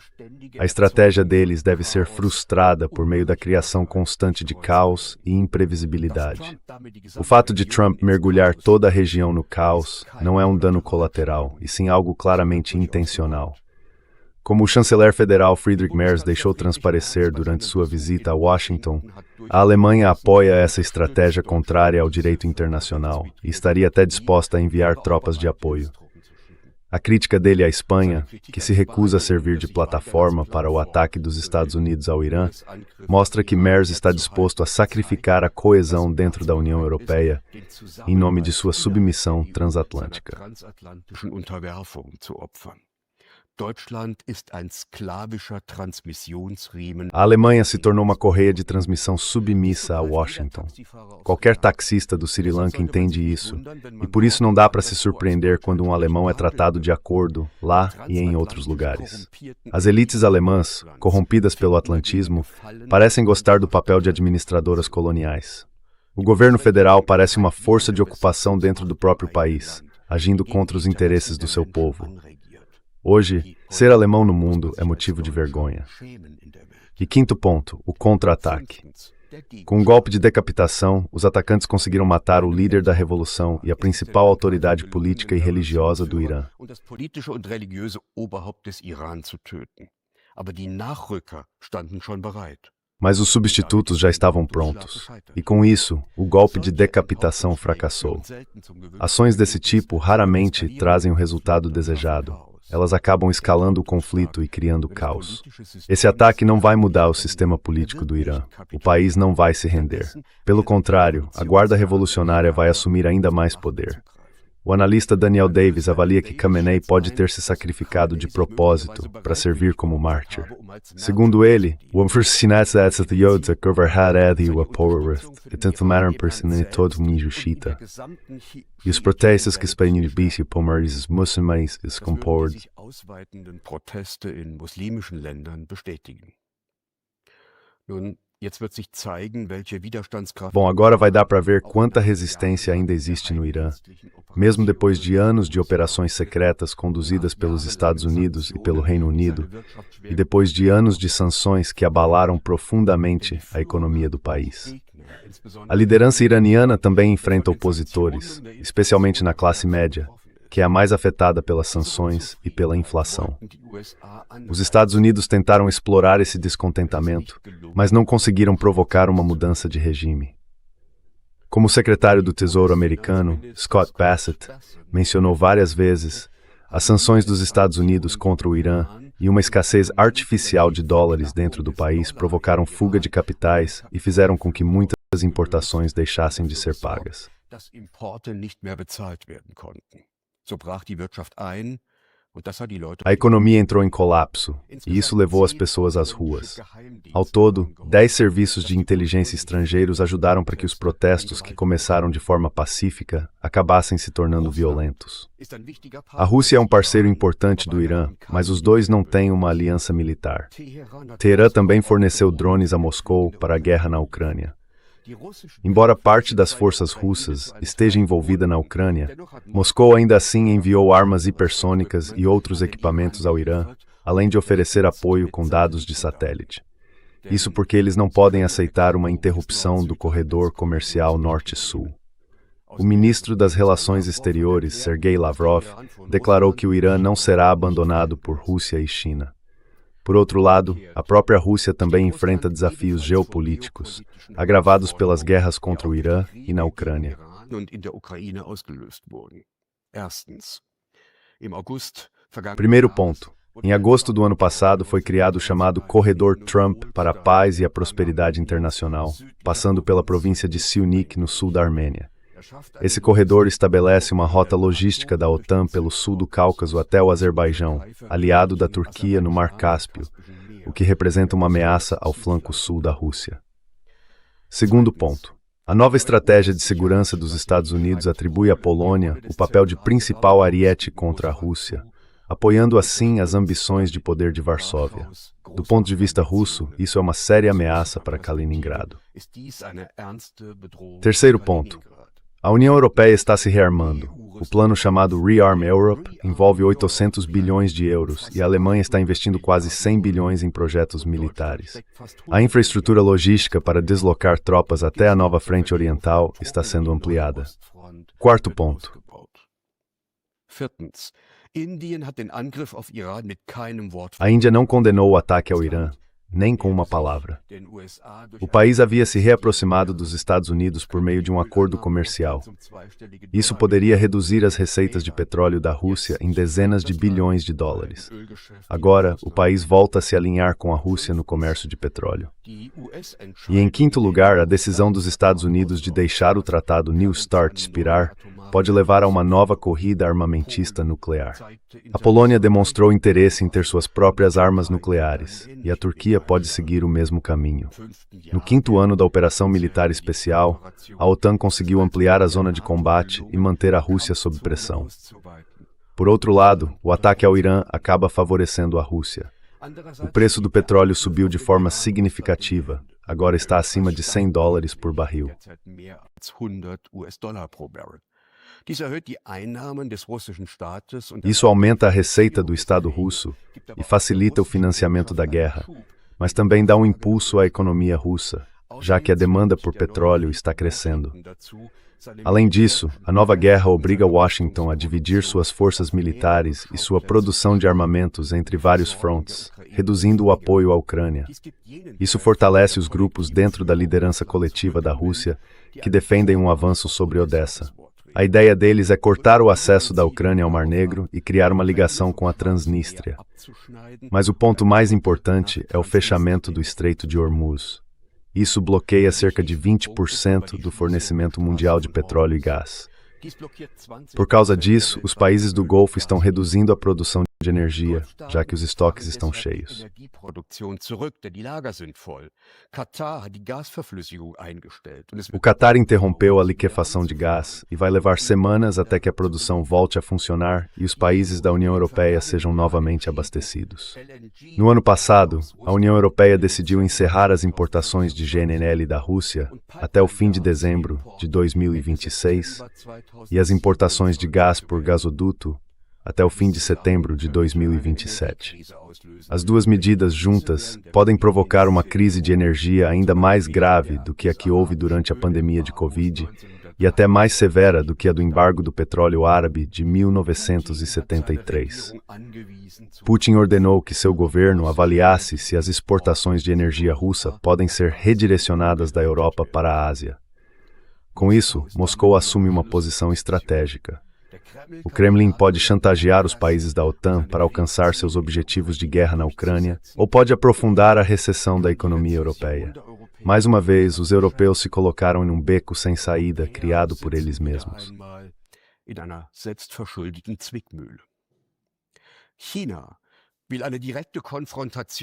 A estratégia deles deve ser frustrada por meio da criação constante de caos e imprevisibilidade. O fato de Trump mergulhar toda a região no caos não é um dano colateral, e sim algo claramente intencional. Como o chanceler federal Friedrich Merz deixou transparecer durante sua visita a Washington, a Alemanha apoia essa estratégia contrária ao direito internacional e estaria até disposta a enviar tropas de apoio. A crítica dele à Espanha, que se recusa a servir de plataforma para o ataque dos Estados Unidos ao Irã, mostra que Merz está disposto a sacrificar a coesão dentro da União Europeia em nome de sua submissão transatlântica. A Alemanha se tornou uma correia de transmissão submissa a Washington. Qualquer taxista do Sri Lanka entende isso, e por isso não dá para se surpreender quando um alemão é tratado de acordo lá e em outros lugares. As elites alemãs, corrompidas pelo atlantismo, parecem gostar do papel de administradoras coloniais. O governo federal parece uma força de ocupação dentro do próprio país, agindo contra os interesses do seu povo. Hoje, ser alemão no mundo é motivo de vergonha. E quinto ponto, o contra-ataque. Com um golpe de decapitação, os atacantes conseguiram matar o líder da revolução e a principal autoridade política e religiosa do Irã. Mas os substitutos já estavam prontos, e com isso, o golpe de decapitação fracassou. Ações desse tipo raramente trazem o resultado desejado. Elas acabam escalando o conflito e criando caos. Esse ataque não vai mudar o sistema político do Irã. O país não vai se render. Pelo contrário, a Guarda Revolucionária vai assumir ainda mais poder. O analista Daniel Davis avalia que Khamenei pode ter se sacrificado de propósito para servir como mártir. Segundo ele, o assassinato de Yoda covarde o apoio tomaram personalidade injusta. E os protestos que Espanha e Palmeiras muçulmanos compõem. Bom, agora vai dar para ver quanta resistência ainda existe no Irã. Mesmo depois de anos de operações secretas conduzidas pelos Estados Unidos e pelo Reino Unido, e depois de anos de sanções que abalaram profundamente a economia do país. A liderança iraniana também enfrenta opositores, especialmente na classe média, que é a mais afetada pelas sanções e pela inflação. Os Estados Unidos tentaram explorar esse descontentamento, mas não conseguiram provocar uma mudança de regime. Como o secretário do Tesouro americano, Scott Bassett, mencionou várias vezes, as sanções dos Estados Unidos contra o Irã e uma escassez artificial de dólares dentro do país provocaram fuga de capitais e fizeram com que muitas importações deixassem de ser pagas. A economia entrou em colapso, e isso levou as pessoas às ruas. Ao todo, 10 serviços de inteligência estrangeiros ajudaram para que os protestos, que começaram de forma pacífica, acabassem se tornando violentos. A Rússia é um parceiro importante do Irã, mas os dois não têm uma aliança militar. Teherã também forneceu drones a Moscou para a guerra na Ucrânia. Embora parte das forças russas esteja envolvida na Ucrânia, Moscou ainda assim enviou armas hipersônicas e outros equipamentos ao Irã, além de oferecer apoio com dados de satélite. Isso porque eles não podem aceitar uma interrupção do corredor comercial norte-sul. O ministro das Relações Exteriores, Sergei Lavrov, declarou que o Irã não será abandonado por Rússia e China. Por outro lado, a própria Rússia também enfrenta desafios geopolíticos, agravados pelas guerras contra o Irã e na Ucrânia. Primeiro ponto. Em agosto do ano passado foi criado o chamado Corredor Trump para a Paz e a Prosperidade Internacional, passando pela província de Syunik, no sul da Armênia. Esse corredor estabelece uma rota logística da OTAN pelo sul do Cáucaso até o Azerbaijão, aliado da Turquia no Mar Cáspio, o que representa uma ameaça ao flanco sul da Rússia. Segundo ponto. A nova estratégia de segurança dos Estados Unidos atribui à Polônia o papel de principal ariete contra a Rússia, apoiando assim as ambições de poder de Varsóvia. Do ponto de vista russo, isso é uma séria ameaça para Kaliningrado. Terceiro ponto. A União Europeia está se rearmando. O plano chamado Rearm Europe envolve 800 bilhões de euros e a Alemanha está investindo quase 100 bilhões em projetos militares. A infraestrutura logística para deslocar tropas até a nova frente oriental está sendo ampliada. Quarto ponto. A Índia não condenou o ataque ao Irã, nem com uma palavra. O país havia se reaproximado dos Estados Unidos por meio de um acordo comercial. Isso poderia reduzir as receitas de petróleo da Rússia em dezenas de bilhões de dólares. Agora, o país volta a se alinhar com a Rússia no comércio de petróleo. E em quinto lugar, a decisão dos Estados Unidos de deixar o Tratado New START expirar pode levar a uma nova corrida armamentista nuclear. A Polônia demonstrou interesse em ter suas próprias armas nucleares, e a Turquia pode seguir o mesmo caminho. No quinto ano da Operação Militar Especial, a OTAN conseguiu ampliar a zona de combate e manter a Rússia sob pressão. Por outro lado, o ataque ao Irã acaba favorecendo a Rússia. O preço do petróleo subiu de forma significativa, agora está acima de $100 por barril. Isso aumenta a receita do Estado russo e facilita o financiamento da guerra, mas também dá um impulso à economia russa, já que a demanda por petróleo está crescendo. Além disso, a nova guerra obriga Washington a dividir suas forças militares e sua produção de armamentos entre vários frontes, reduzindo o apoio à Ucrânia. Isso fortalece os grupos dentro da liderança coletiva da Rússia que defendem um avanço sobre Odessa. A ideia deles é cortar o acesso da Ucrânia ao Mar Negro e criar uma ligação com a Transnistria. Mas o ponto mais importante é o fechamento do Estreito de Hormuz. Isso bloqueia cerca de 20% do fornecimento mundial de petróleo e gás. Por causa disso, os países do Golfo estão reduzindo a produção de energia, já que os estoques estão cheios. O Catar interrompeu a liquefação de gás e vai levar semanas até que a produção volte a funcionar e os países da União Europeia sejam novamente abastecidos. No ano passado, a União Europeia decidiu encerrar as importações de GNL da Rússia até o fim de dezembro de 2026 e as importações de gás por gasoduto até o fim de setembro de 2027. As duas medidas juntas podem provocar uma crise de energia ainda mais grave do que a que houve durante a pandemia de Covid e até mais severa do que a do embargo do petróleo árabe de 1973. Putin ordenou que seu governo avaliasse se as exportações de energia russa podem ser redirecionadas da Europa para a Ásia. Com isso, Moscou assume uma posição estratégica. O Kremlin pode chantagear os países da OTAN para alcançar seus objetivos de guerra na Ucrânia, ou pode aprofundar a recessão da economia europeia. Mais uma vez, os europeus se colocaram em um beco sem saída criado por eles mesmos.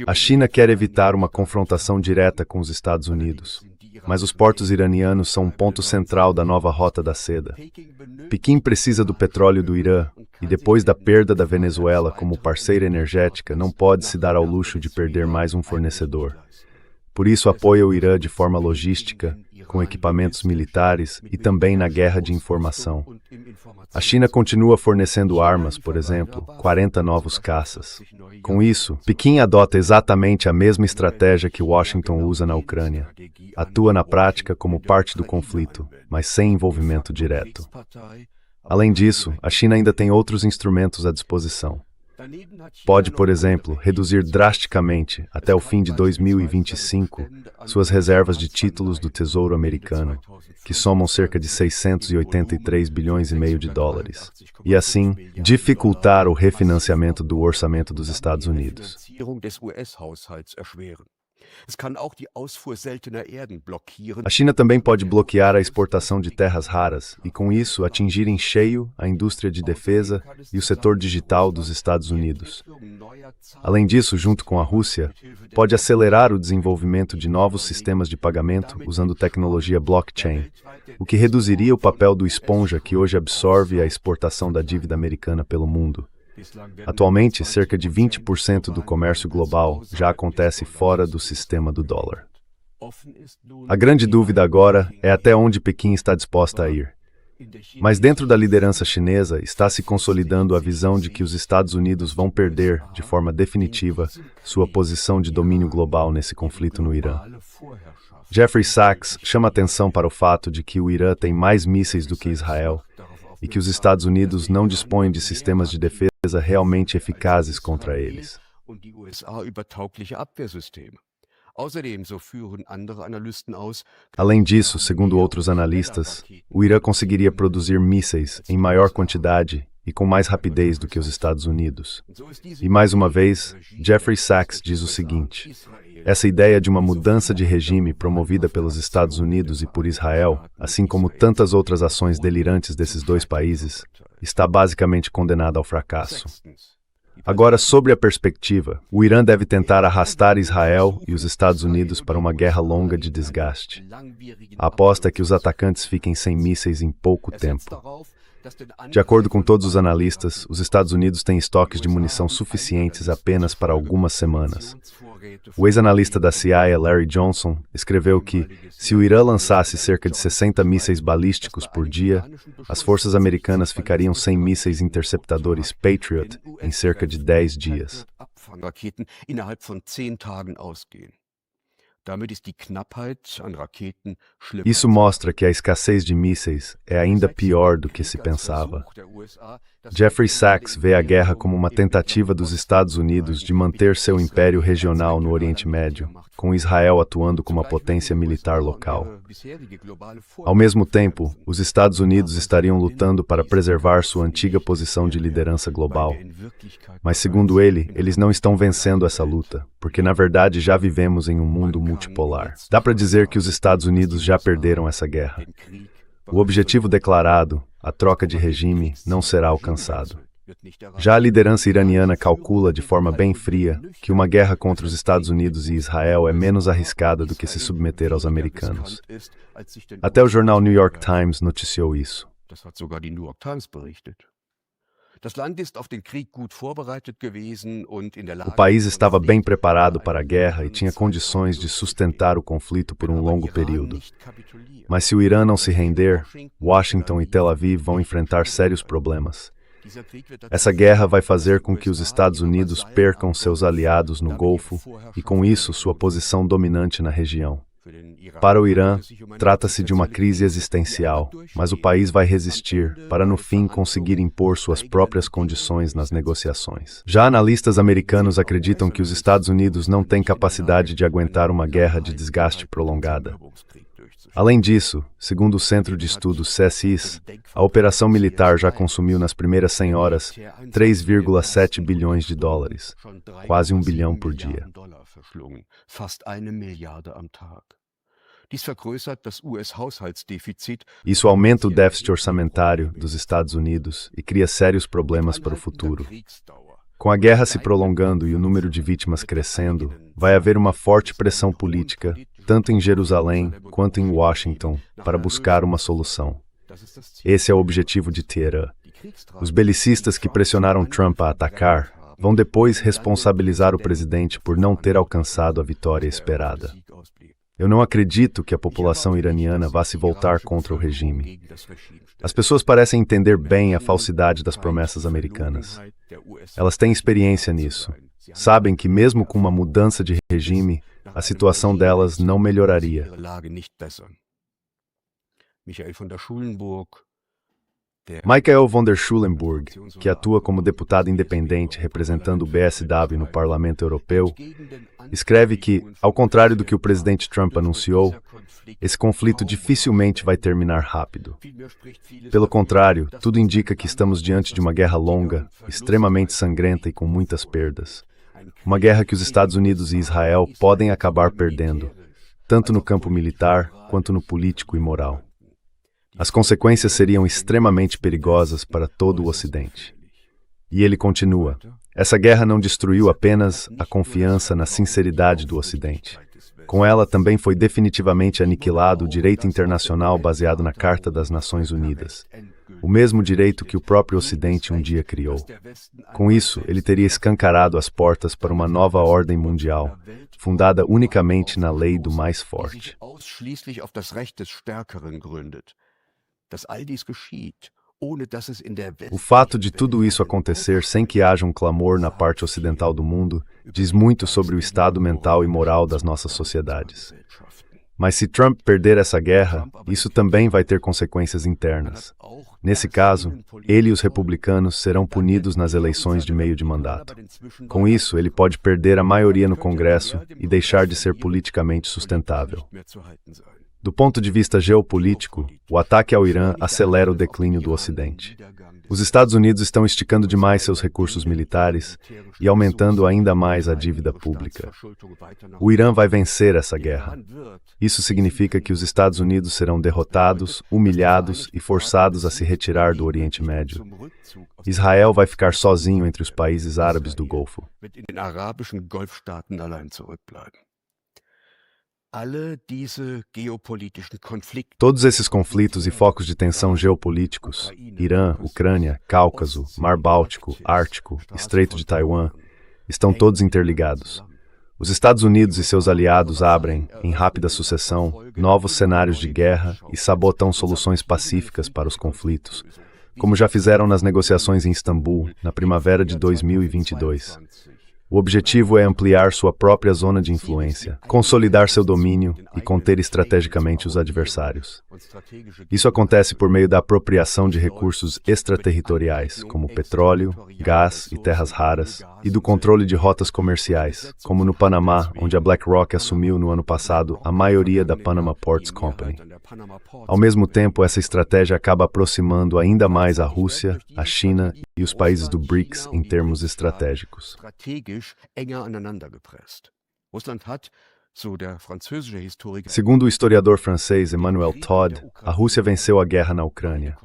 A China quer evitar uma confrontação direta com os Estados Unidos, mas os portos iranianos são um ponto central da nova Rota da Seda. Pequim precisa do petróleo do Irã e, depois da perda da Venezuela como parceira energética, não pode se dar ao luxo de perder mais um fornecedor. Por isso, apoia o Irã de forma logística, com equipamentos militares e também na guerra de informação. A China continua fornecendo armas, por exemplo, 40 novos caças. Com isso, Pequim adota exatamente a mesma estratégia que Washington usa na Ucrânia. Atua na prática como parte do conflito, mas sem envolvimento direto. Além disso, a China ainda tem outros instrumentos à disposição. Pode, por exemplo, reduzir drasticamente, até o fim de 2025, suas reservas de títulos do Tesouro Americano, que somam cerca de 683 bilhões e meio de dólares, e assim, dificultar o refinanciamento do orçamento dos Estados Unidos. A China também pode bloquear a exportação de terras raras e, com isso, atingir em cheio a indústria de defesa e o setor digital dos Estados Unidos. Além disso, junto com a Rússia, pode acelerar o desenvolvimento de novos sistemas de pagamento usando tecnologia blockchain, o que reduziria o papel do esponja que hoje absorve a exportação da dívida americana pelo mundo. Atualmente, cerca de 20% do comércio global já acontece fora do sistema do dólar. A grande dúvida agora é até onde Pequim está disposta a ir. Mas dentro da liderança chinesa está se consolidando a visão de que os Estados Unidos vão perder, de forma definitiva, sua posição de domínio global nesse conflito no Irã. Jeffrey Sachs chama atenção para o fato de que o Irã tem mais mísseis do que Israel e que os Estados Unidos não dispõem de sistemas de defesa realmente eficazes contra eles. Além disso, segundo outros analistas, o Irã conseguiria produzir mísseis em maior quantidade e com mais rapidez do que os Estados Unidos. E mais uma vez, Jeffrey Sachs diz o seguinte: essa ideia de uma mudança de regime promovida pelos Estados Unidos e por Israel, assim como tantas outras ações delirantes desses dois países, está basicamente condenada ao fracasso. Agora, sobre a perspectiva, o Irã deve tentar arrastar Israel e os Estados Unidos para uma guerra longa de desgaste. A aposta é que os atacantes fiquem sem mísseis em pouco tempo. De acordo com todos os analistas, os Estados Unidos têm estoques de munição suficientes apenas para algumas semanas. O ex-analista da CIA, Larry Johnson, escreveu que, se o Irã lançasse cerca de 60 mísseis balísticos por dia, as forças americanas ficariam sem mísseis interceptadores Patriot em cerca de 10 dias. Isso mostra que a escassez de mísseis é ainda pior do que se pensava. Jeffrey Sachs vê a guerra como uma tentativa dos Estados Unidos de manter seu império regional no Oriente Médio, com Israel atuando como a potência militar local. Ao mesmo tempo, os Estados Unidos estariam lutando para preservar sua antiga posição de liderança global. Mas, segundo ele, eles não estão vencendo essa luta, porque na verdade já vivemos em um mundo multipolar. Dá para dizer que os Estados Unidos já perderam essa guerra. O objetivo declarado, a troca de regime, não será alcançado. Já a liderança iraniana calcula de forma bem fria que uma guerra contra os Estados Unidos e Israel é menos arriscada do que se submeter aos americanos. Até o jornal New York Times noticiou isso. O país estava bem preparado para a guerra e tinha condições de sustentar o conflito por um longo período. Mas se o Irã não se render, Washington e Tel Aviv vão enfrentar sérios problemas. Essa guerra vai fazer com que os Estados Unidos percam seus aliados no Golfo e, com isso, sua posição dominante na região. Para o Irã, trata-se de uma crise existencial, mas o país vai resistir para, no fim, conseguir impor suas próprias condições nas negociações. Já analistas americanos acreditam que os Estados Unidos não têm capacidade de aguentar uma guerra de desgaste prolongada. Além disso, segundo o Centro de Estudos CSIS, a operação militar já consumiu nas primeiras 100 horas 3,7 bilhões de dólares, quase 1 bilhão por dia. Isso aumenta o déficit orçamentário dos Estados Unidos e cria sérios problemas para o futuro. Com a guerra se prolongando e o número de vítimas crescendo, vai haver uma forte pressão política, tanto em Jerusalém quanto em Washington, para buscar uma solução. Esse é o objetivo de Teherã. Os belicistas que pressionaram Trump a atacar vão depois responsabilizar o presidente por não ter alcançado a vitória esperada. Eu não acredito que a população iraniana vá se voltar contra o regime. As pessoas parecem entender bem a falsidade das promessas americanas. Elas têm experiência nisso. Sabem que mesmo com uma mudança de regime, a situação delas não melhoraria. Michael von der Schulenburg, que atua como deputado independente representando o BSW no Parlamento Europeu, escreve que, ao contrário do que o presidente Trump anunciou, esse conflito dificilmente vai terminar rápido. Pelo contrário, tudo indica que estamos diante de uma guerra longa, extremamente sangrenta e com muitas perdas. Uma guerra que os Estados Unidos e Israel podem acabar perdendo, tanto no campo militar quanto no político e moral. As consequências seriam extremamente perigosas para todo o Ocidente. E ele continua: essa guerra não destruiu apenas a confiança na sinceridade do Ocidente. Com ela também foi definitivamente aniquilado o direito internacional baseado na Carta das Nações Unidas, o mesmo direito que o próprio Ocidente um dia criou. Com isso, ele teria escancarado as portas para uma nova ordem mundial, fundada unicamente na lei do mais forte. O fato de tudo isso acontecer sem que haja um clamor na parte ocidental do mundo diz muito sobre o estado mental e moral das nossas sociedades. Mas se Trump perder essa guerra, isso também vai ter consequências internas. Nesse caso, ele e os republicanos serão punidos nas eleições de meio de mandato. Com isso, ele pode perder a maioria no Congresso e deixar de ser politicamente sustentável. Do ponto de vista geopolítico, o ataque ao Irã acelera o declínio do Ocidente. Os Estados Unidos estão esticando demais seus recursos militares e aumentando ainda mais a dívida pública. O Irã vai vencer essa guerra. Isso significa que os Estados Unidos serão derrotados, humilhados e forçados a se retirar do Oriente Médio. Israel vai ficar sozinho entre os países árabes do Golfo. Todos esses conflitos e focos de tensão geopolíticos, Irã, Ucrânia, Cáucaso, Mar Báltico, Ártico, Estreito de Taiwan, estão todos interligados. Os Estados Unidos e seus aliados abrem, em rápida sucessão, novos cenários de guerra e sabotam soluções pacíficas para os conflitos, como já fizeram nas negociações em Istambul, na primavera de 2022. O objetivo é ampliar sua própria zona de influência, consolidar seu domínio e conter estrategicamente os adversários. Isso acontece por meio da apropriação de recursos extraterritoriais, como petróleo, gás e terras raras, e do controle de rotas comerciais, como no Panamá, onde a BlackRock assumiu no ano passado a maioria da Panama Ports Company. Ao mesmo tempo, essa estratégia acaba aproximando ainda mais a Rússia, a China e os países do BRICS em termos estratégicos. Segundo o historiador francês Emmanuel Todd, a Rússia venceu a guerra na Ucrânia.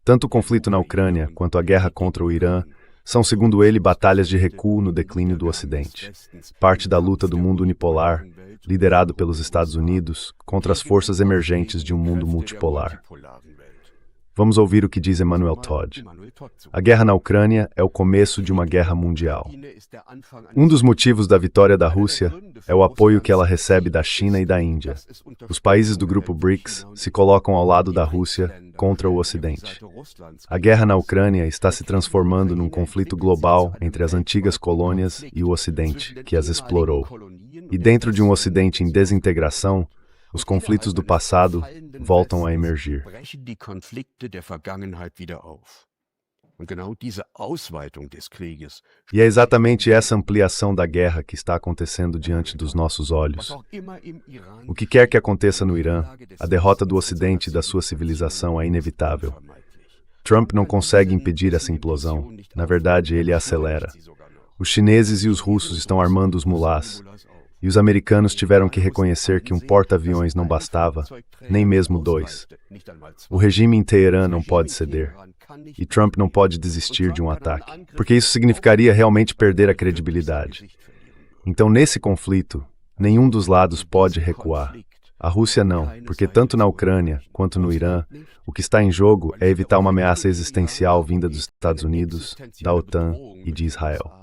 Tanto o conflito na Ucrânia quanto a guerra contra o Irã são, segundo ele, batalhas de recuo no declínio do Ocidente, parte da luta do mundo unipolar, liderado pelos Estados Unidos, contra as forças emergentes de um mundo multipolar. Vamos ouvir o que diz Emmanuel Todd. A guerra na Ucrânia é o começo de uma guerra mundial. Um dos motivos da vitória da Rússia é o apoio que ela recebe da China e da Índia. Os países do grupo BRICS se colocam ao lado da Rússia contra o Ocidente. A guerra na Ucrânia está se transformando num conflito global entre as antigas colônias e o Ocidente, que as explorou. E dentro de um Ocidente em desintegração, os conflitos do passado voltam a emergir. E é exatamente essa ampliação da guerra que está acontecendo diante dos nossos olhos. O que quer que aconteça no Irã, a derrota do Ocidente e da sua civilização é inevitável. Trump não consegue impedir essa implosão. Na verdade, ele a acelera. Os chineses e os russos estão armando os mulás. E os americanos tiveram que reconhecer que um porta-aviões não bastava, nem mesmo 2. O regime em Teherã não pode ceder. E Trump não pode desistir de um ataque, porque isso significaria realmente perder a credibilidade. Então, nesse conflito, nenhum dos lados pode recuar. A Rússia não, porque tanto na Ucrânia quanto no Irã, o que está em jogo é evitar uma ameaça existencial vinda dos Estados Unidos, da OTAN e de Israel.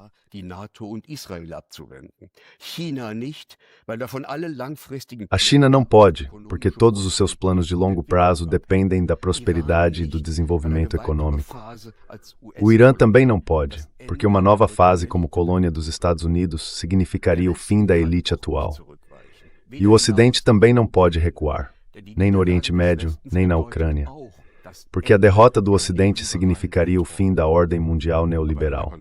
A China não pode, porque todos os seus planos de longo prazo dependem da prosperidade e do desenvolvimento econômico. O Irã também não pode, porque uma nova fase como colônia dos Estados Unidos significaria o fim da elite atual. E o Ocidente também não pode recuar, nem no Oriente Médio, nem na Ucrânia, porque a derrota do Ocidente significaria o fim da ordem mundial neoliberal.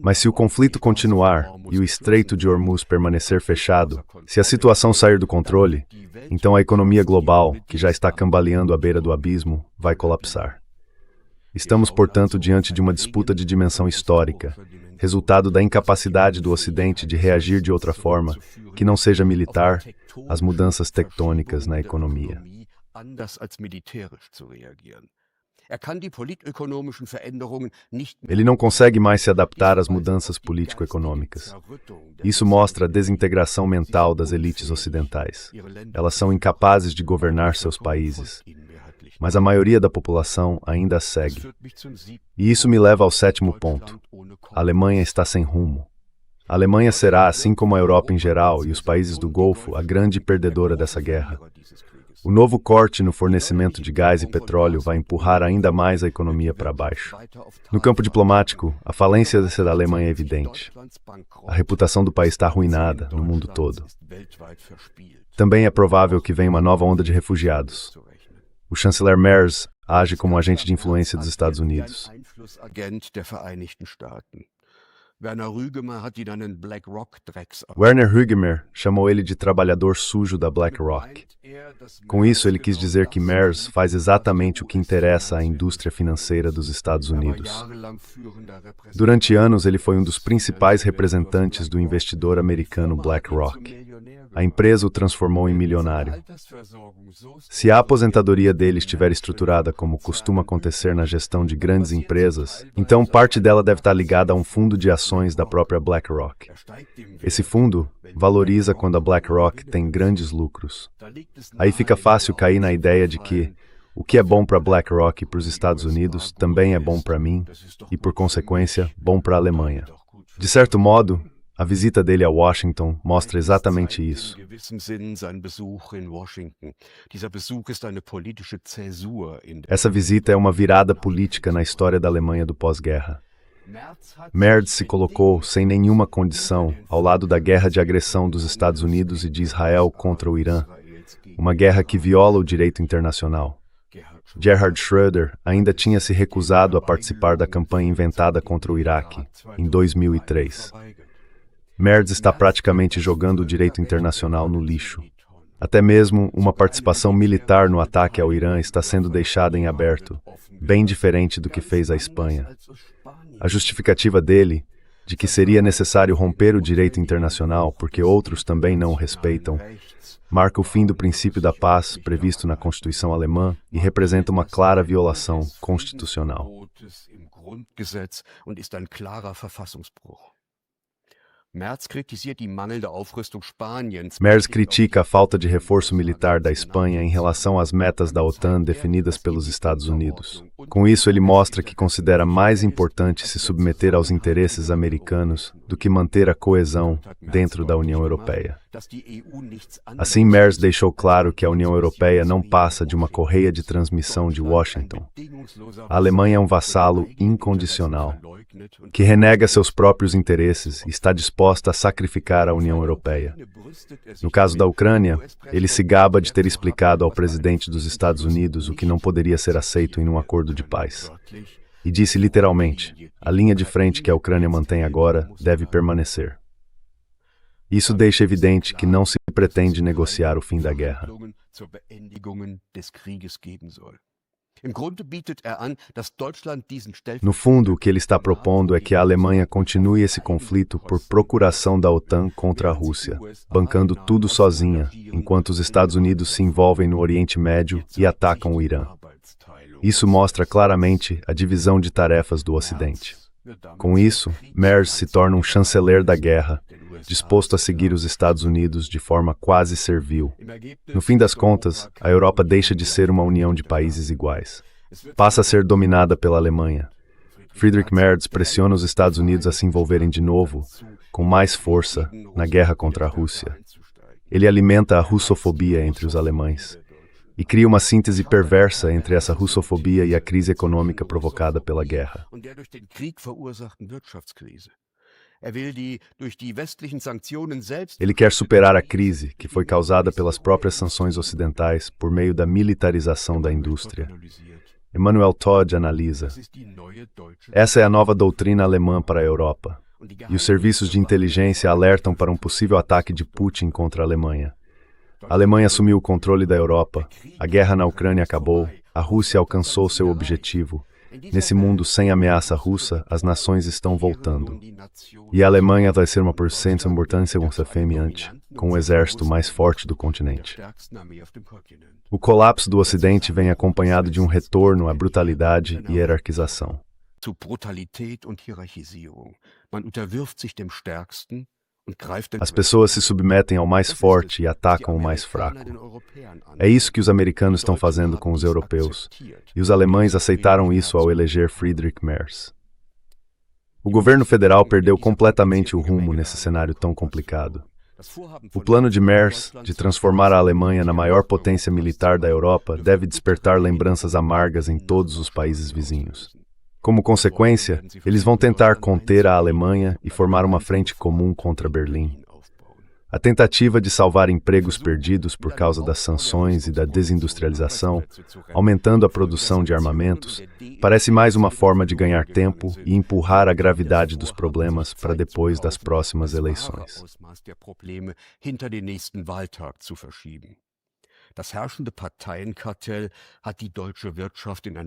Mas se o conflito continuar e o Estreito de Hormuz permanecer fechado, se a situação sair do controle, então a economia global, que já está cambaleando à beira do abismo, vai colapsar. Estamos, portanto, diante de uma disputa de dimensão histórica, resultado da incapacidade do Ocidente de reagir de outra forma, que não seja militar, às mudanças tectônicas na economia. Ele não consegue mais se adaptar às mudanças político-econômicas. Isso mostra a desintegração mental das elites ocidentais. Elas são incapazes de governar seus países, mas a maioria da população ainda as segue. E isso me leva ao 7º ponto. A Alemanha está sem rumo. A Alemanha será, assim como a Europa em geral e os países do Golfo, a grande perdedora dessa guerra. O novo corte no fornecimento de gás e petróleo vai empurrar ainda mais a economia para baixo. No campo diplomático, a falência da Alemanha é evidente. A reputação do país está arruinada no mundo todo. Também é provável que venha uma nova onda de refugiados. O chanceler Merz age como agente de influência dos Estados Unidos. Werner Hugemer chamou ele de trabalhador sujo da BlackRock. Com isso, ele quis dizer que Merz faz exatamente o que interessa à indústria financeira dos Estados Unidos. Durante anos, ele foi um dos principais representantes do investidor americano BlackRock. A empresa o transformou em milionário. Se a aposentadoria dele estiver estruturada como costuma acontecer na gestão de grandes empresas, então parte dela deve estar ligada a um fundo de ações da própria BlackRock. Esse fundo valoriza quando a BlackRock tem grandes lucros. Aí fica fácil cair na ideia de que o que é bom para a BlackRock e para os Estados Unidos também é bom para mim e, por consequência, bom para a Alemanha. De certo modo, a visita dele a Washington mostra exatamente isso. Essa visita é uma virada política na história da Alemanha do pós-guerra. Merz se colocou, sem nenhuma condição, ao lado da guerra de agressão dos Estados Unidos e de Israel contra o Irã, uma guerra que viola o direito internacional. Gerhard Schröder ainda tinha se recusado a participar da campanha inventada contra o Iraque, em 2003. Merz está praticamente jogando o direito internacional no lixo. Até mesmo uma participação militar no ataque ao Irã está sendo deixada em aberto, bem diferente do que fez a Espanha. A justificativa dele, de que seria necessário romper o direito internacional porque outros também não o respeitam, marca o fim do princípio da paz previsto na Constituição alemã e representa uma clara violação constitucional. Merz critica a falta de reforço militar da Espanha em relação às metas da OTAN definidas pelos Estados Unidos. Com isso, ele mostra que considera mais importante se submeter aos interesses americanos do que manter a coesão dentro da União Europeia. Assim, Merz deixou claro que a União Europeia não passa de uma correia de transmissão de Washington. A Alemanha é um vassalo incondicional, que renega seus próprios interesses e está disposta a sacrificar a União Europeia. No caso da Ucrânia, ele se gaba de ter explicado ao presidente dos Estados Unidos o que não poderia ser aceito em um acordo de paz. E disse literalmente, a linha de frente que a Ucrânia mantém agora deve permanecer. Isso deixa evidente que não se pretende negociar o fim da guerra. No fundo, o que ele está propondo é que a Alemanha continue esse conflito por procuração da OTAN contra a Rússia, bancando tudo sozinha, enquanto os Estados Unidos se envolvem no Oriente Médio e atacam o Irã. Isso mostra claramente a divisão de tarefas do Ocidente. Com isso, Merz se torna um chanceler da guerra, disposto a seguir os Estados Unidos de forma quase servil. No fim das contas, a Europa deixa de ser uma união de países iguais. Passa a ser dominada pela Alemanha. Friedrich Merz pressiona os Estados Unidos a se envolverem de novo, com mais força, na guerra contra a Rússia. Ele alimenta a russofobia entre os alemães e cria uma síntese perversa entre essa russofobia e a crise econômica provocada pela guerra. Ele quer superar a crise que foi causada pelas próprias sanções ocidentais por meio da militarização da indústria. Emmanuel Todd analisa: essa é a nova doutrina alemã para a Europa, e os serviços de inteligência alertam para um possível ataque de Putin contra a Alemanha. A Alemanha assumiu o controle da Europa, a guerra na Ucrânia acabou, a Rússia alcançou seu objetivo. Nesse mundo sem ameaça russa, as nações estão voltando. E a Alemanha vai ser uma porcento importância com o exército mais forte do continente. O colapso do Ocidente vem acompanhado de um retorno à brutalidade e hierarquização. As pessoas se submetem ao mais forte e atacam o mais fraco. É isso que os americanos estão fazendo com os europeus, e os alemães aceitaram isso ao eleger Friedrich Merz. O governo federal perdeu completamente o rumo nesse cenário tão complicado. O plano de Merz de transformar a Alemanha na maior potência militar da Europa deve despertar lembranças amargas em todos os países vizinhos. Como consequência, eles vão tentar conter a Alemanha e formar uma frente comum contra Berlim. A tentativa de salvar empregos perdidos por causa das sanções e da desindustrialização, aumentando a produção de armamentos, parece mais uma forma de ganhar tempo e empurrar a gravidade dos problemas para depois das próximas eleições.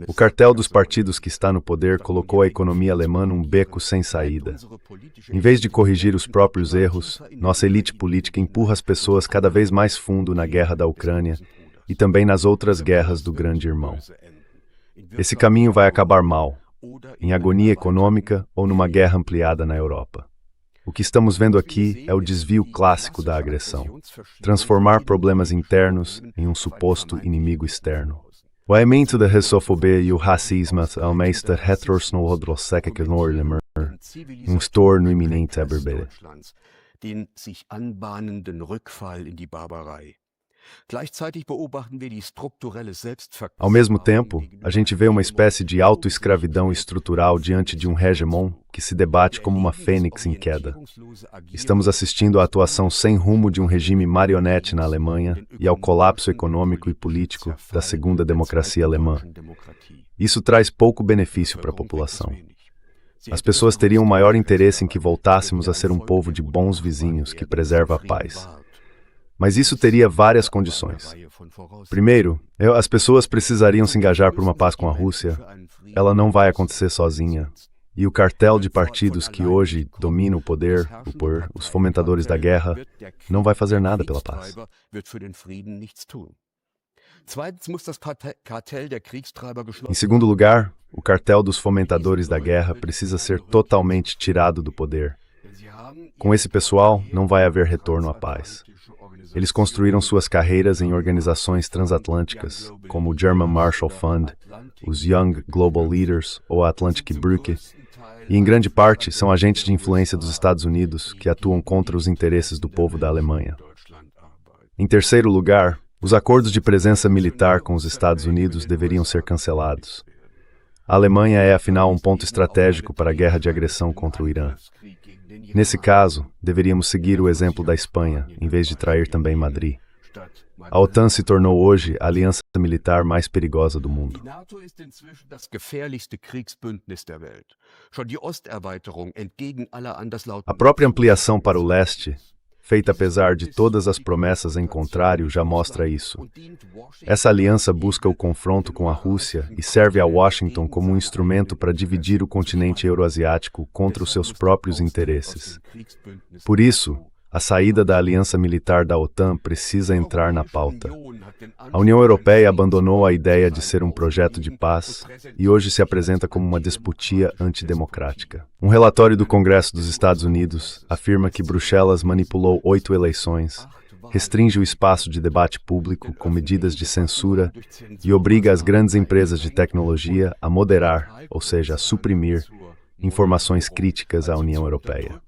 O cartel dos partidos que está no poder colocou a economia alemã num beco sem saída. Em vez de corrigir os próprios erros, nossa elite política empurra as pessoas cada vez mais fundo na guerra da Ucrânia e também nas outras guerras do Grande Irmão. Esse caminho vai acabar mal, em agonia econômica ou numa guerra ampliada na Europa. O que estamos vendo aqui é o desvio clássico da agressão. Transformar problemas internos em um suposto inimigo externo. O aumento da russofobia e o racismo aumenta heterosnohodrosekeknorlimer, Storno iminente a berbere.
Den sich anbahnenden Rückfall in die Barbarei.
Ao mesmo tempo, a gente vê uma espécie de autoescravidão estrutural diante de um hegemon que se debate como uma fênix em queda. Estamos assistindo à atuação sem rumo de um regime marionete na Alemanha e ao colapso econômico e político da segunda democracia alemã. Isso traz pouco benefício para a população. As pessoas teriam maior interesse em que voltássemos a ser um povo de bons vizinhos que preserva a paz. Mas isso teria várias condições. Primeiro, as pessoas precisariam se engajar por uma paz com a Rússia. Ela não vai acontecer sozinha. E o cartel de partidos que hoje domina o poder, os fomentadores da guerra, não vai fazer nada pela paz. Em segundo lugar, o cartel dos fomentadores da guerra precisa ser totalmente tirado do poder. Com esse pessoal, não vai haver retorno à paz. Eles construíram suas carreiras em organizações transatlânticas, como o German Marshall Fund, os Young Global Leaders ou a Atlantic Brücke, e em grande parte são agentes de influência dos Estados Unidos que atuam contra os interesses do povo da Alemanha. Em terceiro lugar, os acordos de presença militar com os Estados Unidos deveriam ser cancelados. A Alemanha é, afinal, um ponto estratégico para a guerra de agressão contra o Irã. Nesse caso, deveríamos seguir o exemplo da Espanha, em vez de trair também Madrid. A OTAN se tornou hoje a aliança militar mais perigosa do mundo. A própria ampliação para o leste, feita apesar de todas as promessas em contrário, já mostra isso. Essa aliança busca o confronto com a Rússia e serve a Washington como um instrumento para dividir o continente euroasiático contra os seus próprios interesses. Por isso, a saída da aliança militar da OTAN precisa entrar na pauta. A União Europeia abandonou a ideia de ser um projeto de paz e hoje se apresenta como uma disputia antidemocrática. Um relatório do Congresso dos Estados Unidos afirma que Bruxelas manipulou 8 eleições, restringe o espaço de debate público com medidas de censura e obriga as grandes empresas de tecnologia a moderar, ou seja, a suprimir, informações críticas à União Europeia.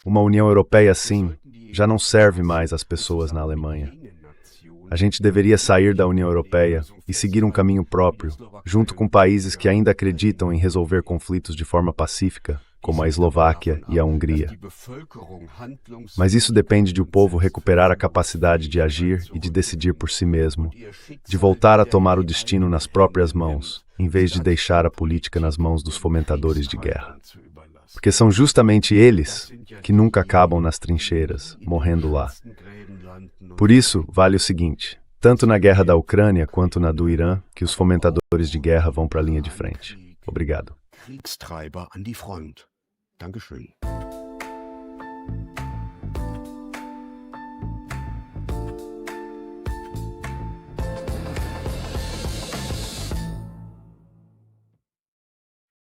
Uma União Europeia assim já não serve mais às pessoas na Alemanha. A gente deveria sair da União Europeia e seguir um caminho próprio, junto com países que ainda acreditam em resolver conflitos de forma pacífica, como a Eslováquia e a Hungria. Mas isso depende de o povo recuperar a capacidade de agir e de decidir por si mesmo, de voltar a tomar o destino nas próprias mãos, em vez de deixar a política nas mãos dos fomentadores de guerra. Porque são justamente eles que nunca acabam nas trincheiras, morrendo lá. Por isso, vale o seguinte, tanto na guerra da Ucrânia quanto na do Irã, que os fomentadores de guerra vão para a linha de frente. Obrigado.
Kriegstreiber an die Front. Dankeschön.